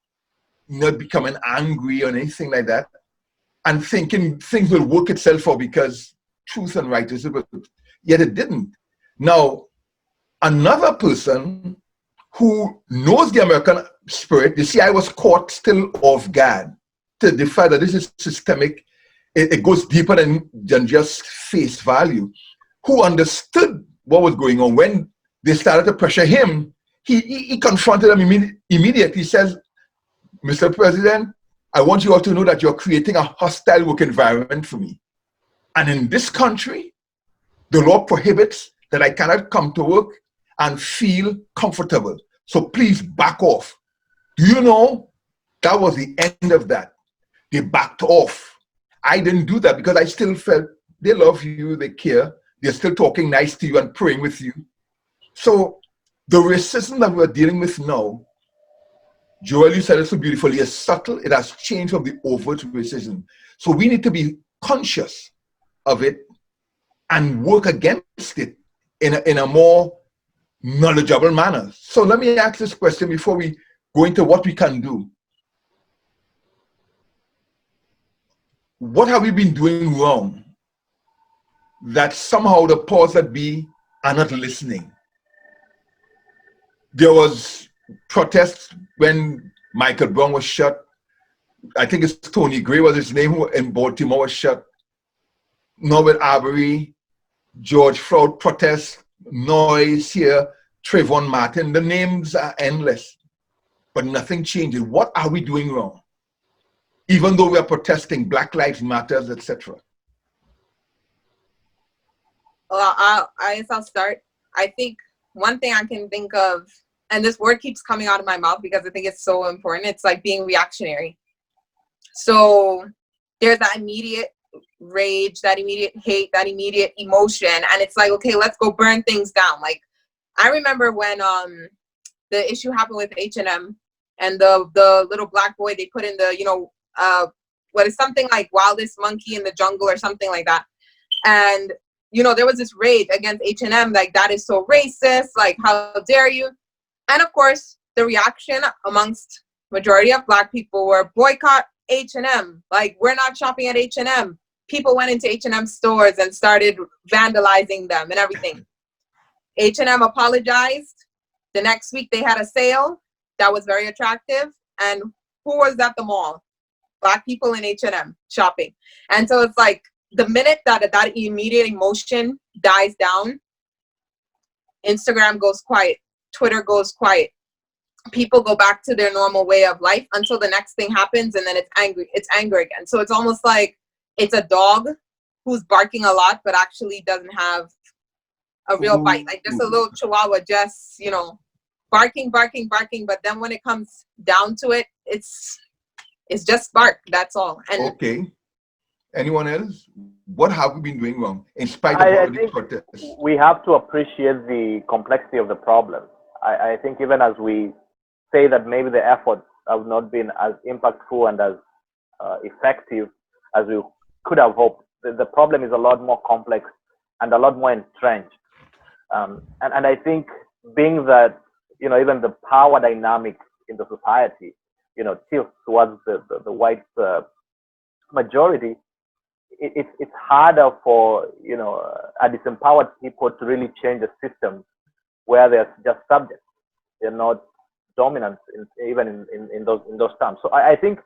not becoming angry or anything like that, and thinking things will work itself out because truth and righteousness, yet it didn't. Now, another person who knows the American spirit, you see, I was caught still off guard to the fact that this is systemic. It goes deeper than just face value. Who understood what was going on when they started to pressure him? He confronted them immediately. He says, Mr. President, I want you all to know that you're creating a hostile work environment for me. And in this country, the law prohibits that I cannot come to work and feel comfortable. So please back off. Do you know, that was the end of that. They backed off. I didn't do that because I still felt they love you, they care, they're still talking nice to you and praying with you. So the racism that we're dealing with now, Joel, you said it so beautifully, is subtle. It has changed from the overt racism. So we need to be conscious of it and work against it in a more knowledgeable manner. So let me ask this question before we go into what we can do. What have we been doing wrong that somehow the powers that be are not listening? There was protests when Michael Brown was shot. I think it's Tony Gray was his name, who in Baltimore was shot. Norbert Arbery, George Floyd protests, noise here, Trayvon Martin. The names are endless, but nothing changes. What are we doing wrong? Even though we are protesting Black Lives Matters, etc. Well, I guess I'll start. I think one thing I can think of, and this word keeps coming out of my mouth because I think it's so important, it's like being reactionary. So there's that immediate rage, that immediate hate, that immediate emotion, and it's like, okay, let's go burn things down. Like, I remember when the issue happened with H&M and the little black boy they put in the, what is something like wildest monkey in the jungle or something like that. And, there was this rage against H&M, like, that is so racist, like, how dare you? And of course, the reaction amongst majority of black people were boycott H&M. Like, we're not shopping at H&M. People went into H&M stores and started vandalizing them and everything. H&M apologized. The next week they had a sale that was very attractive. And who was at the mall? Black people in H&M shopping. And so it's like, the minute that immediate emotion dies down, Instagram goes quiet, Twitter goes quiet. People go back to their normal way of life until the next thing happens, and then it's anger again. So it's almost like it's a dog who's barking a lot but actually doesn't have a real bite. Like, just a little chihuahua just, barking, but then when it comes down to it, it's just bark. That's all. And okay. Anyone else? What have we been doing wrong in spite of all the protests? We have to appreciate the complexity of the problem. I think even as we say that maybe the efforts have not been as impactful and as effective as we could have hoped, the problem is a lot more complex and a lot more entrenched. And I think being that, even the power dynamic in the society, tilts towards the white majority, it's harder for, a disempowered people to really change a system where they're just subjects. They're not dominant even in those terms. So I think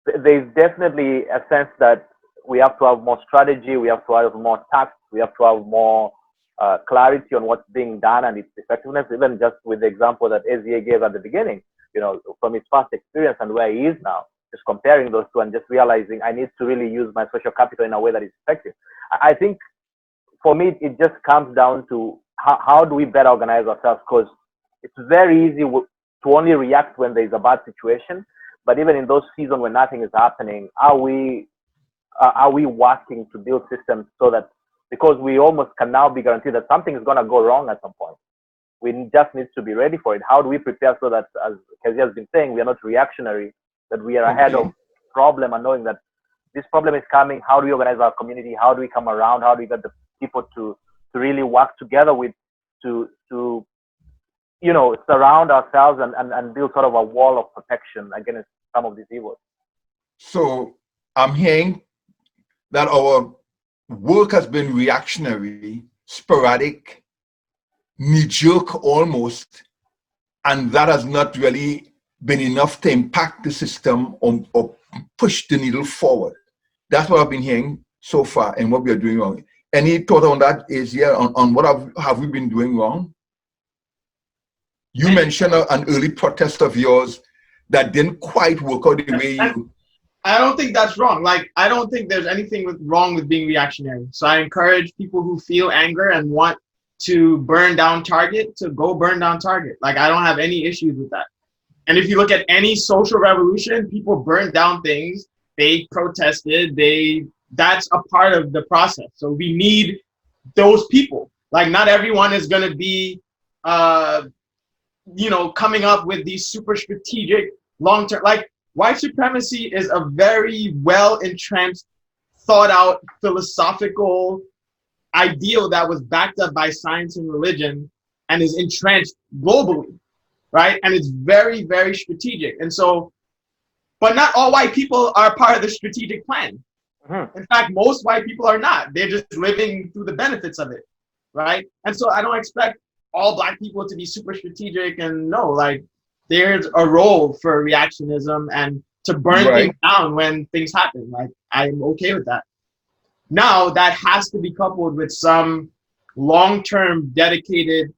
there's definitely a sense that we have to have more strategy, we have to have more tact, we have to have more clarity on what's being done and its effectiveness, even just with the example that AZA gave at the beginning, from his past experience and where he is now, just comparing those two and just realizing I need to really use my social capital in a way that is effective. I think for me, it just comes down to how do we better organize ourselves, because it's very easy to only react when there's a bad situation. But even in those seasons when nothing is happening, are we working to build systems so that, because we almost can now be guaranteed that something is going to go wrong at some point, we just need to be ready for it. How do we prepare so that, as Kezia has been saying, we are not reactionary, that we are ahead of problem and knowing that this problem is coming? How do we organize our community? How do we come around? How do we get the people to really work together to surround ourselves and build sort of a wall of protection against some of these evils? So I'm hearing that our work has been reactionary, sporadic, knee-jerk almost, and that has not really been enough to impact the system or push the needle forward. That's what I've been hearing so far and what we are doing wrong. Any thought on that, Asia, on what have we been doing wrong? You mentioned an early protest of yours that didn't quite work out the way you... I don't think that's wrong. Like, I don't think there's anything wrong with being reactionary. So I encourage people who feel anger and want to burn down Target to go burn down Target. Like, I don't have any issues with that. And if you look at any social revolution, people burned down things, they protested, that's a part of the process. So we need those people. Like, not everyone is going to be, coming up with these super strategic long-term, like, white supremacy is a very well-entrenched, thought-out, philosophical ideal that was backed up by science and religion and is entrenched globally, right? And it's very, very strategic. And so, but not all white people are part of the strategic plan. Mm-hmm. In fact, most white people are not. They're just living through the benefits of it, right? And so I don't expect all black people to be super strategic, and no, like, there's a role for reactionism and to burn things down when things happen. Like, I'm okay with that. Now, that has to be coupled with some long-term dedicated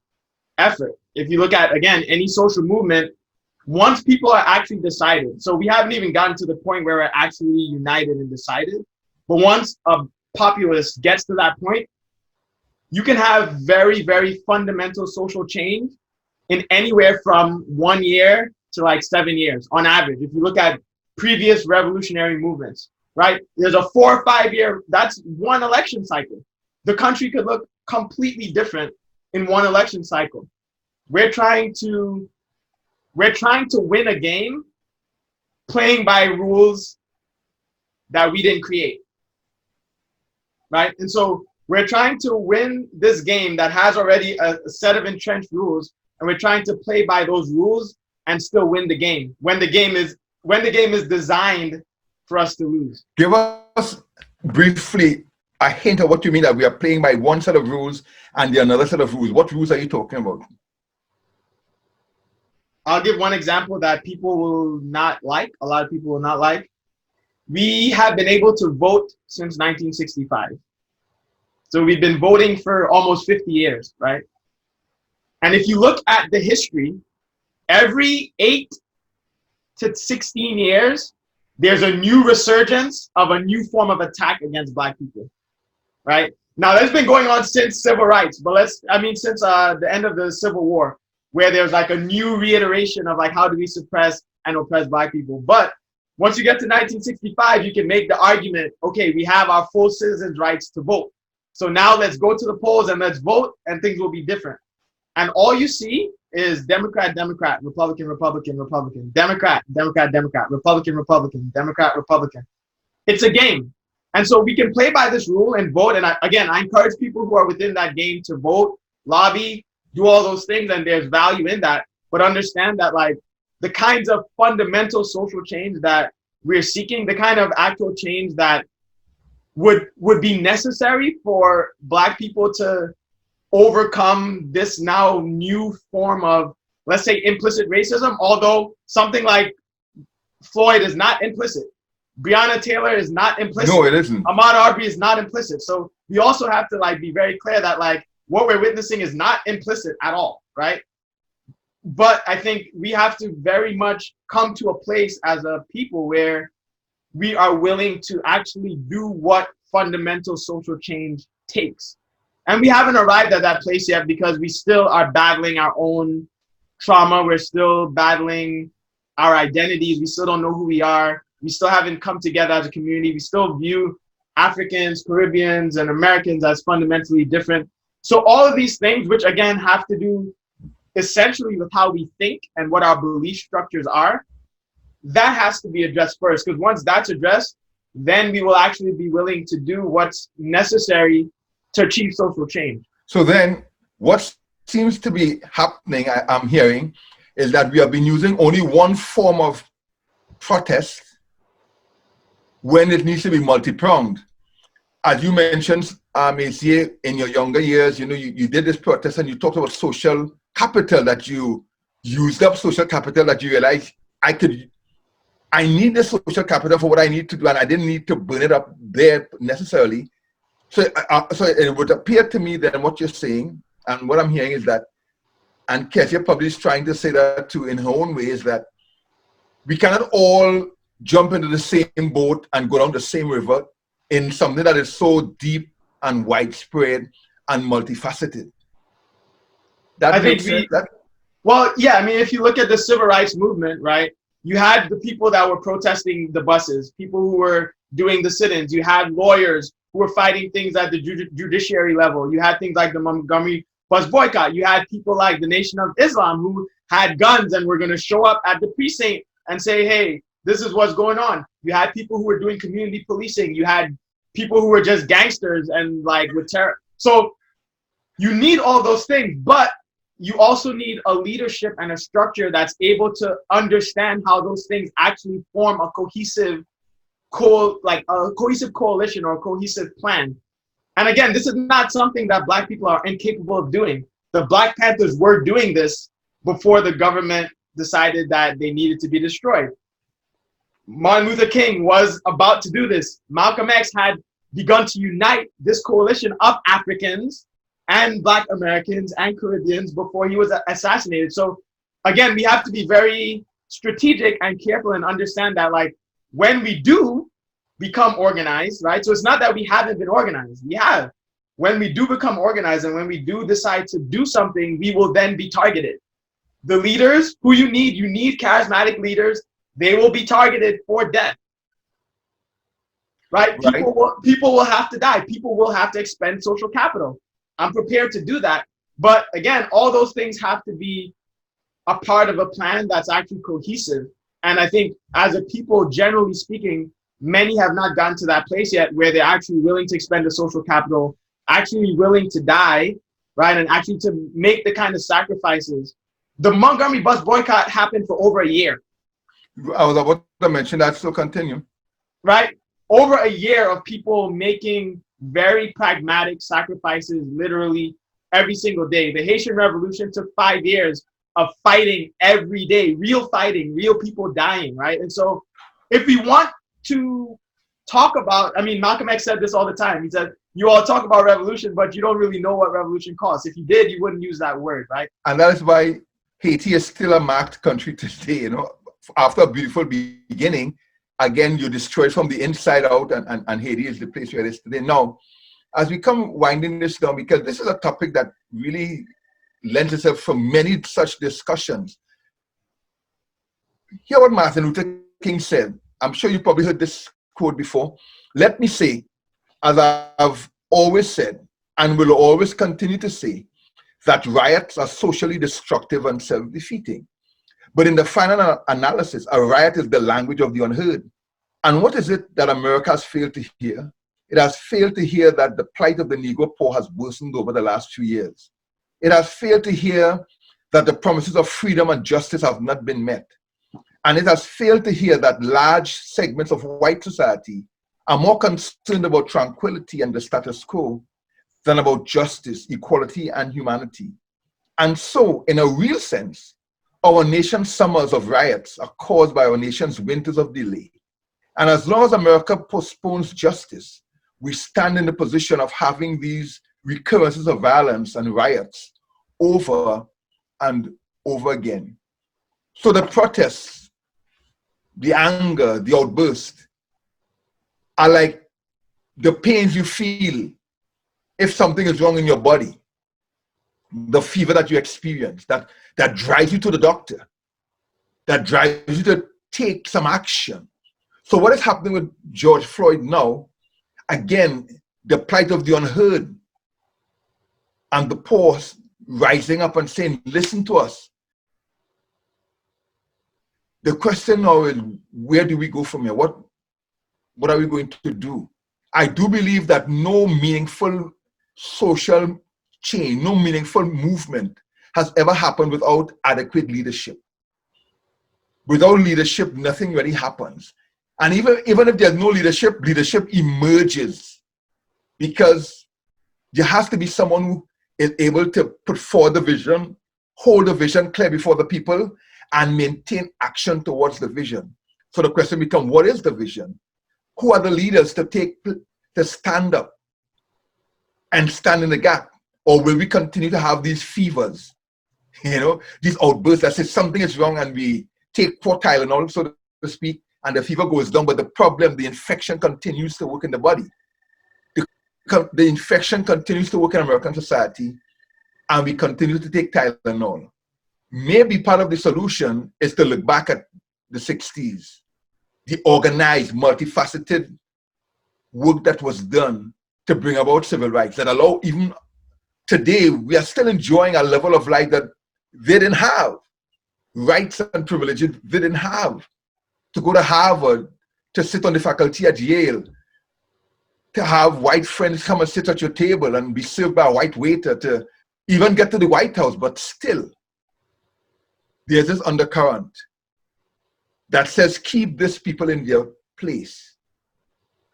effort. If you look at, again, any social movement, once people are actually decided, so we haven't even gotten to the point where we're actually united and decided, but once a populace gets to that point, you can have very, very fundamental social change in anywhere from 1 year to like 7 years on average. If you look at previous revolutionary movements, right? There's a 4 or 5 year, that's one election cycle. The country could look completely different in one election cycle. We're trying to win a game playing by rules that we didn't create, right? And so we're trying to win this game that has already a set of entrenched rules, and we're trying to play by those rules and still win the game when the game is designed for us to lose. Give us briefly a hint of what you mean that we are playing by one set of rules and the another set of rules. What rules are you talking about? I'll give one example that people will not like. A lot of people will not like. We have been able to vote since 1965. So we've been voting for almost 50 years, right? And if you look at the history, every 8 to 16 years, there's a new resurgence of a new form of attack against Black people, right? Now, that's been going on since civil rights, but since the end of the Civil War, where there's like a new reiteration of like, how do we suppress and oppress Black people? But once you get to 1965, you can make the argument, okay, we have our full citizens' rights to vote. So now let's go to the polls and let's vote, and things will be different. And all you see is Democrat, Democrat, Republican, Republican, Republican, Democrat, Democrat, Democrat, Republican, Republican, Democrat, Republican. It's a game. And so we can play by this rule and vote. And I encourage people who are within that game to vote, lobby, do all those things. And there's value in that. But understand that like the kinds of fundamental social change that we're seeking, the kind of actual change that would be necessary for Black people to overcome this now new form of, let's say, implicit racism, although something like Floyd is not implicit. Breonna Taylor is not implicit. No, it isn't. Ahmaud Arbery is not implicit. So we also have to like be very clear that like what we're witnessing is not implicit at all, right? But I think we have to very much come to a place as a people where we are willing to actually do what fundamental social change takes. And we haven't arrived at that place yet because we still are battling our own trauma. We're still battling our identities. We still don't know who we are. We still haven't come together as a community. We still view Africans, Caribbeans, and Americans as fundamentally different. So all of these things, which again have to do essentially with how we think and what our belief structures are, that has to be addressed first. Because once that's addressed, then we will actually be willing to do what's necessary to achieve social change. So then what seems to be happening, I'm hearing, is that we have been using only one form of protest when it needs to be multi-pronged. As you mentioned, ACA, in your younger years, you know, you did this protest and you talked about social capital, that you used up social capital, that you realized I need the social capital for what I need to do, and I didn't need to burn it up there necessarily. So it would appear to me that what you're saying, and what I'm hearing is that, and Kesia probably is trying to say that too in her own way, is that we cannot all jump into the same boat and go down the same river in something that is so deep and widespread and multifaceted. That makes sense. Well, yeah, I mean, if you look at the civil rights movement, right, you had the people that were protesting the buses, people who were doing the sit-ins, you had lawyers who were fighting things at the judiciary level, you had things like the Montgomery bus boycott, you had people like the Nation of Islam who had guns and were going to show up at the precinct and say, hey, this is what's going on. You had people who were doing community policing, you had people who were just gangsters and like with terror. So you need all those things, but you also need a leadership and a structure that's able to understand how those things actually form a cohesive coalition or a cohesive plan. And again, this is not something that Black people are incapable of doing. The Black Panthers were doing this before the government decided that they needed to be destroyed. Martin Luther King was about to do this. Malcolm X had begun to unite this coalition of Africans and Black Americans and Caribbeans before he was assassinated. So again, we have to be very strategic and careful and understand that like when we do become organized, right? So it's not that we haven't been organized, we have. When we do become organized and when we do decide to do something, we will then be targeted. The leaders who you need charismatic leaders, they will be targeted for death. Right? People will have to die. People will have to expend social capital. I'm prepared to do that. But again, all those things have to be a part of a plan that's actually cohesive. And I think as a people, generally speaking, many have not gotten to that place yet where they're actually willing to expend the social capital, actually willing to die, right? And actually to make the kind of sacrifices. The Montgomery bus boycott happened for over a year. I was about to mention that, so continue. Right? Over a year of people making very pragmatic sacrifices literally every single day. The Haitian Revolution took 5 years of fighting every day, real fighting, real people dying, right? And so if we want to talk about, I mean, Malcolm X said this all the time. He said, you all talk about revolution, but you don't really know what revolution costs. If you did, you wouldn't use that word, right? And that is why Haiti is still a marked country today, you know. After a beautiful beginning, again, you destroy it from the inside out, and Haiti is the place where it is today. Now, as we come winding this down, because this is a topic that really lends itself for many such discussions. Hear what Martin Luther King said. I'm sure you probably heard this quote before. Let me say, as I've always said, and will always continue to say, that riots are socially destructive and self-defeating. But in the final analysis, a riot is the language of the unheard. And what is it that America has failed to hear? It has failed to hear that the plight of the Negro poor has worsened over the last few years. It has failed to hear that the promises of freedom and justice have not been met. And it has failed to hear that large segments of white society are more concerned about tranquility and the status quo than about justice, equality, and humanity. And so, in a real sense, our nation's summers of riots are caused by our nation's winters of delay. And as long as America postpones justice, we stand in the position of having these recurrences of violence and riots over and over again. So the protests, the anger, the outburst are like the pains you feel if something is wrong in your body, the fever that you experience, that drives you to the doctor, that drives you to take some action. So what is happening with George Floyd now, again, the plight of the unheard and the poor rising up and saying, listen to us. The question now is, where do we go from here? What are we going to do? I do believe that no meaningful social change, no meaningful movement has ever happened without adequate leadership. Without leadership, nothing really happens. And even if there's no leadership, leadership emerges, because there has to be someone who is able to put forward the vision, hold the vision clear before the people, and maintain action towards the vision. So the question becomes, what is the vision? Who are the leaders to stand up and stand in the gap? Or will we continue to have these fevers, these outbursts that say something is wrong and we take 4 Tylenol, so to speak, and the fever goes down, but the problem, the infection continues to work in the body. The infection continues to work in American society, and we continue to take Tylenol. Maybe part of the solution is to look back at the 60s, the organized, multifaceted work that was done to bring about civil rights that allow, even today, we are still enjoying a level of life that they didn't have. Rights and privileges they didn't have. To go to Harvard, to sit on the faculty at Yale, to have white friends come and sit at your table and be served by a white waiter, to even get to the White House. But still, there's this undercurrent that says, keep these people in their place.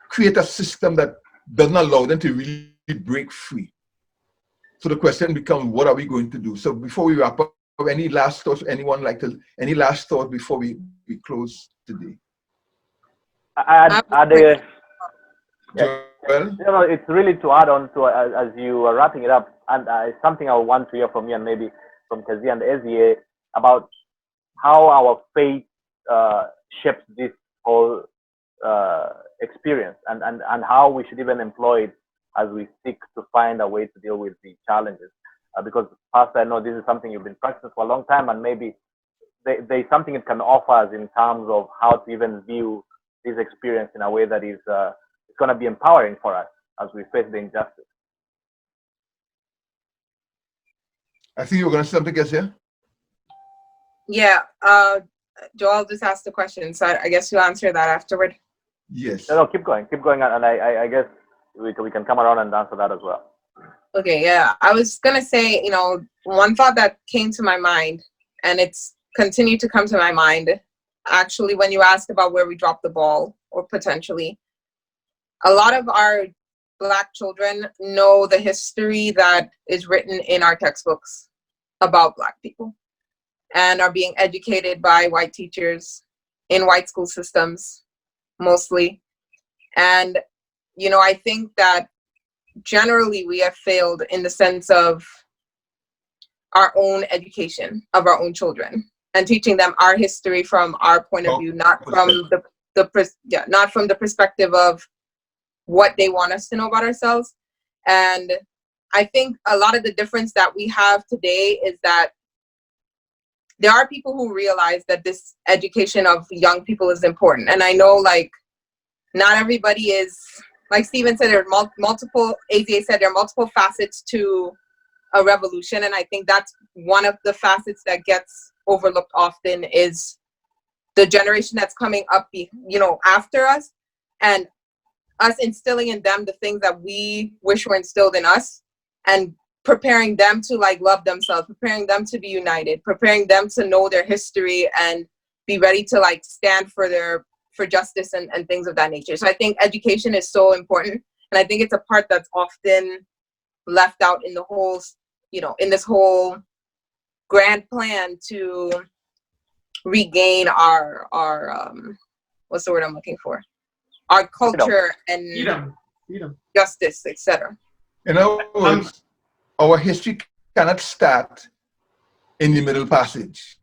Create a system that doesn't allow them to really break free. So the question becomes, what are we going to do? So before we wrap up, any last thoughts? Any last thought before we close today? It's really to add on to, as you are wrapping it up, and it's something I want to hear from you and maybe from Kezia and Ezie about how our faith shapes this whole experience, and how we should even employ it as we seek to find a way to deal with the challenges. Because, Pastor, I know this is something you've been practicing for a long time, and maybe there's something it can offer us in terms of how to even view this experience in a way that is it's going to be empowering for us as we face the injustice. I think you were going to say something, Kezia? Yeah, Joel just asked the question, so I guess you'll answer that afterward. Yes. No, keep going, and I guess we can come around and answer that as well. Okay, yeah. I was going to say, one thought that came to my mind, and it's continued to come to my mind, actually, when you asked about where we dropped the ball, or potentially. A lot of our Black children know the history that is written in our textbooks about Black people, and are being educated by white teachers in white school systems, mostly. And, I think that generally we have failed in the sense of our own education of our own children and teaching them our history from our point of view, not from the perspective of what they want us to know about ourselves. And I think a lot of the difference that we have today is that there are people who realize that this education of young people is important. And I know, not everybody is, like Stephen said, there are multiple, AZA said, there are multiple facets to a revolution. And I think that's one of the facets that gets overlooked often, is the generation that's coming up, after us. And us instilling in them the things that we wish were instilled in us, and preparing them to like love themselves, preparing them to be united, preparing them to know their history and be ready to like stand for justice and things of that nature. So I think education is so important. And I think it's a part that's often left out in the whole, in this whole grand plan to regain our what's the word I'm looking for? Our culture and freedom, justice, etc. In other words, our history cannot start in the Middle Passage.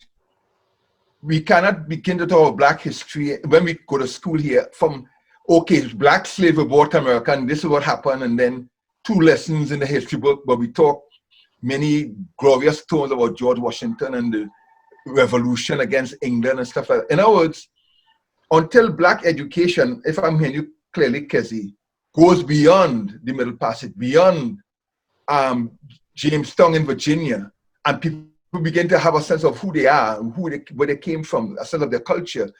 We cannot begin to talk Black history when we go to school here from, okay, Black slaves were brought to America and this is what happened, and then 2 lessons in the history book, but we talk many glorious tones about George Washington and the revolution against England and stuff like that. In other words, until Black education, if I'm hearing you clearly, Kezzy, goes beyond the Middle Passage, beyond Jamestown in Virginia, and people begin to have a sense of who they are, where they came from, a sense of their culture,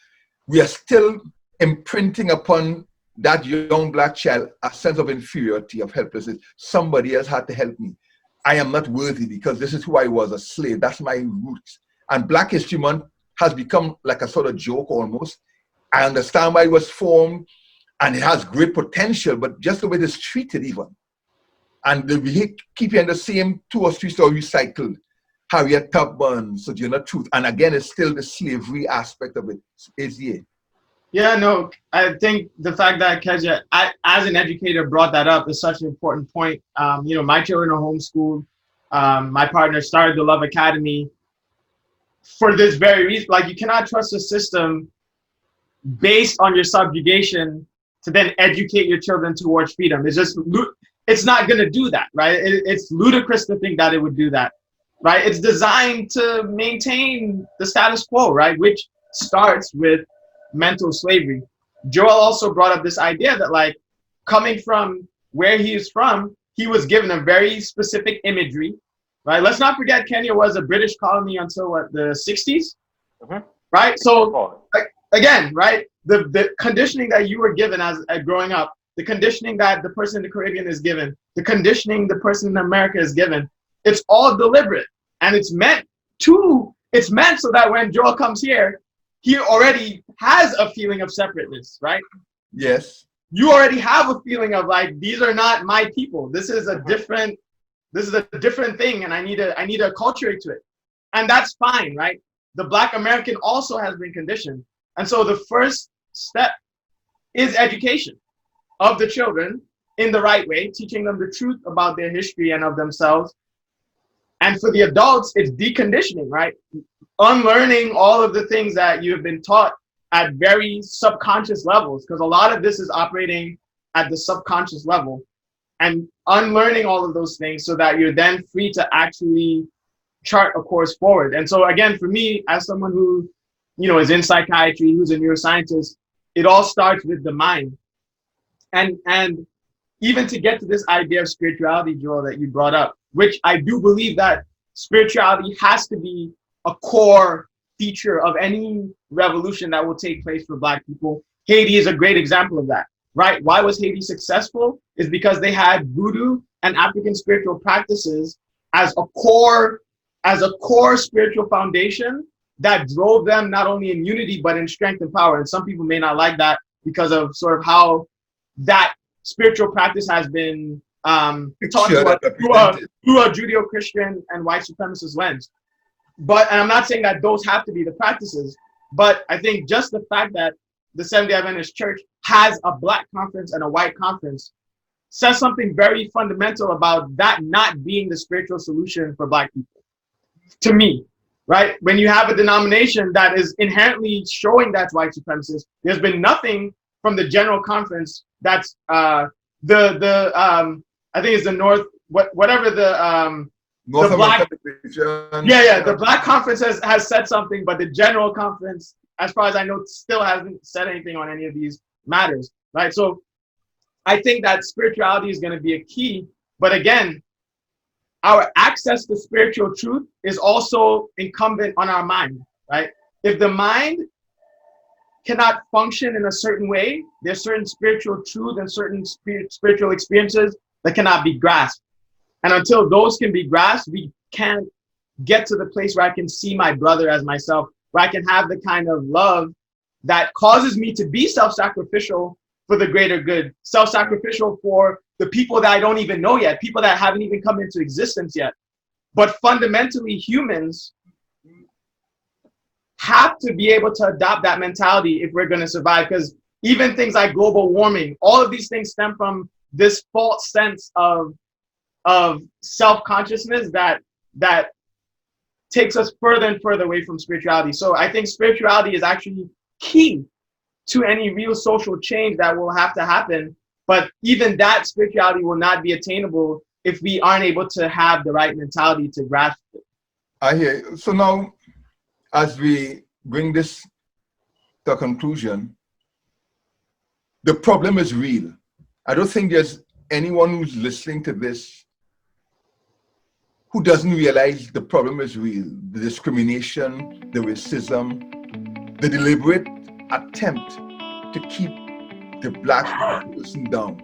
we are still imprinting upon that young Black child a sense of inferiority, of helplessness. Somebody else had to help me. I am not worthy because this is who I was, a slave. That's my roots. And Black History Month has become like a sort of joke almost. I understand why it was formed, and it has great potential, but just the way it's treated even. And we keep hearing the same 2 or 3 stories recycled. Harriet Tubman, Sojourner Truth. And again, it's still the slavery aspect of it. Yeah, no, I think the fact that Kezia, as an educator, brought that up is such an important point. My children are homeschooled. My partner started the Love Academy for this very reason. Like, you cannot trust a system based on your subjugation to then educate your children towards freedom. It's not going to do that, right? It's ludicrous to think that it would do that, right? It's designed to maintain the status quo, right? Which starts with mental slavery. Joel also brought up this idea that, like, coming from where he is from, he was given a very specific imagery, right? Let's not forget Kenya was a British colony until the 60s, right? So again, right, the conditioning that you were given as growing up, the conditioning that the person in the Caribbean is given, the conditioning the person in America is given, it's all deliberate, and it's meant so that when Joel comes here, he already has a feeling of separateness, right? Yes. You already have a feeling of like, these are not my people. This is a different thing, and I need to acculturate to it. And that's fine, right? The Black American also has been conditioned. And so the first step is education of the children in the right way, teaching them the truth about their history and of themselves. And for the adults, it's deconditioning, right? Unlearning all of the things that you have been taught at very subconscious levels, because a lot of this is operating at the subconscious level, and unlearning all of those things so that you're then free to actually chart a course forward. And so again, for me, as someone who, is in psychiatry, who's a neuroscientist, it all starts with the mind. And even to get to this idea of spirituality, Joel, that you brought up, which I do believe that spirituality has to be a core feature of any revolution that will take place for Black people. Haiti is a great example of that, right? Why was Haiti successful? Is because they had voodoo and African spiritual practices as a core spiritual foundation that drove them not only in unity, but in strength and power. And some people may not like that because of sort of how that spiritual practice has been taught to us through a Judeo-Christian and white supremacist lens. And I'm not saying that those have to be the practices, but I think just the fact that the Seventh-day Adventist Church has a Black conference and a white conference says something very fundamental about that not being the spiritual solution for Black people, to me, right? When you have a denomination that is inherently showing that's white supremacist, there's been nothing from the General Conference that's I think it's the North, whatever the Black, the Black Conference has said something, but the General Conference, as far as I know, still hasn't said anything on any of these matters, right? So I think that spirituality is going to be a key, but again, our access to spiritual truth is also incumbent on our mind, right? If the mind cannot function in a certain way. There's certain spiritual truth and certain spiritual experiences that cannot be grasped. And until those can be grasped, we can't get to the place where I can see my brother as myself, where I can have the kind of love that causes me to be self-sacrificial for the greater good, self-sacrificial for the people that I don't even know yet, people that haven't even come into existence yet. But fundamentally, humans have to be able to adopt that mentality if we're going to survive, because even things like global warming, all of these things stem from this false sense of self-consciousness that takes us further and further away from spirituality. So I think spirituality is actually key to any real social change that will have to happen. But even that spirituality will not be attainable if we aren't able to have the right mentality to grasp it. I hear you. So now, as we bring this to a conclusion, the problem is real. I don't think there's anyone who's listening to this who doesn't realize the problem is real. The discrimination, the racism, the deliberate attempt to keep the black person down.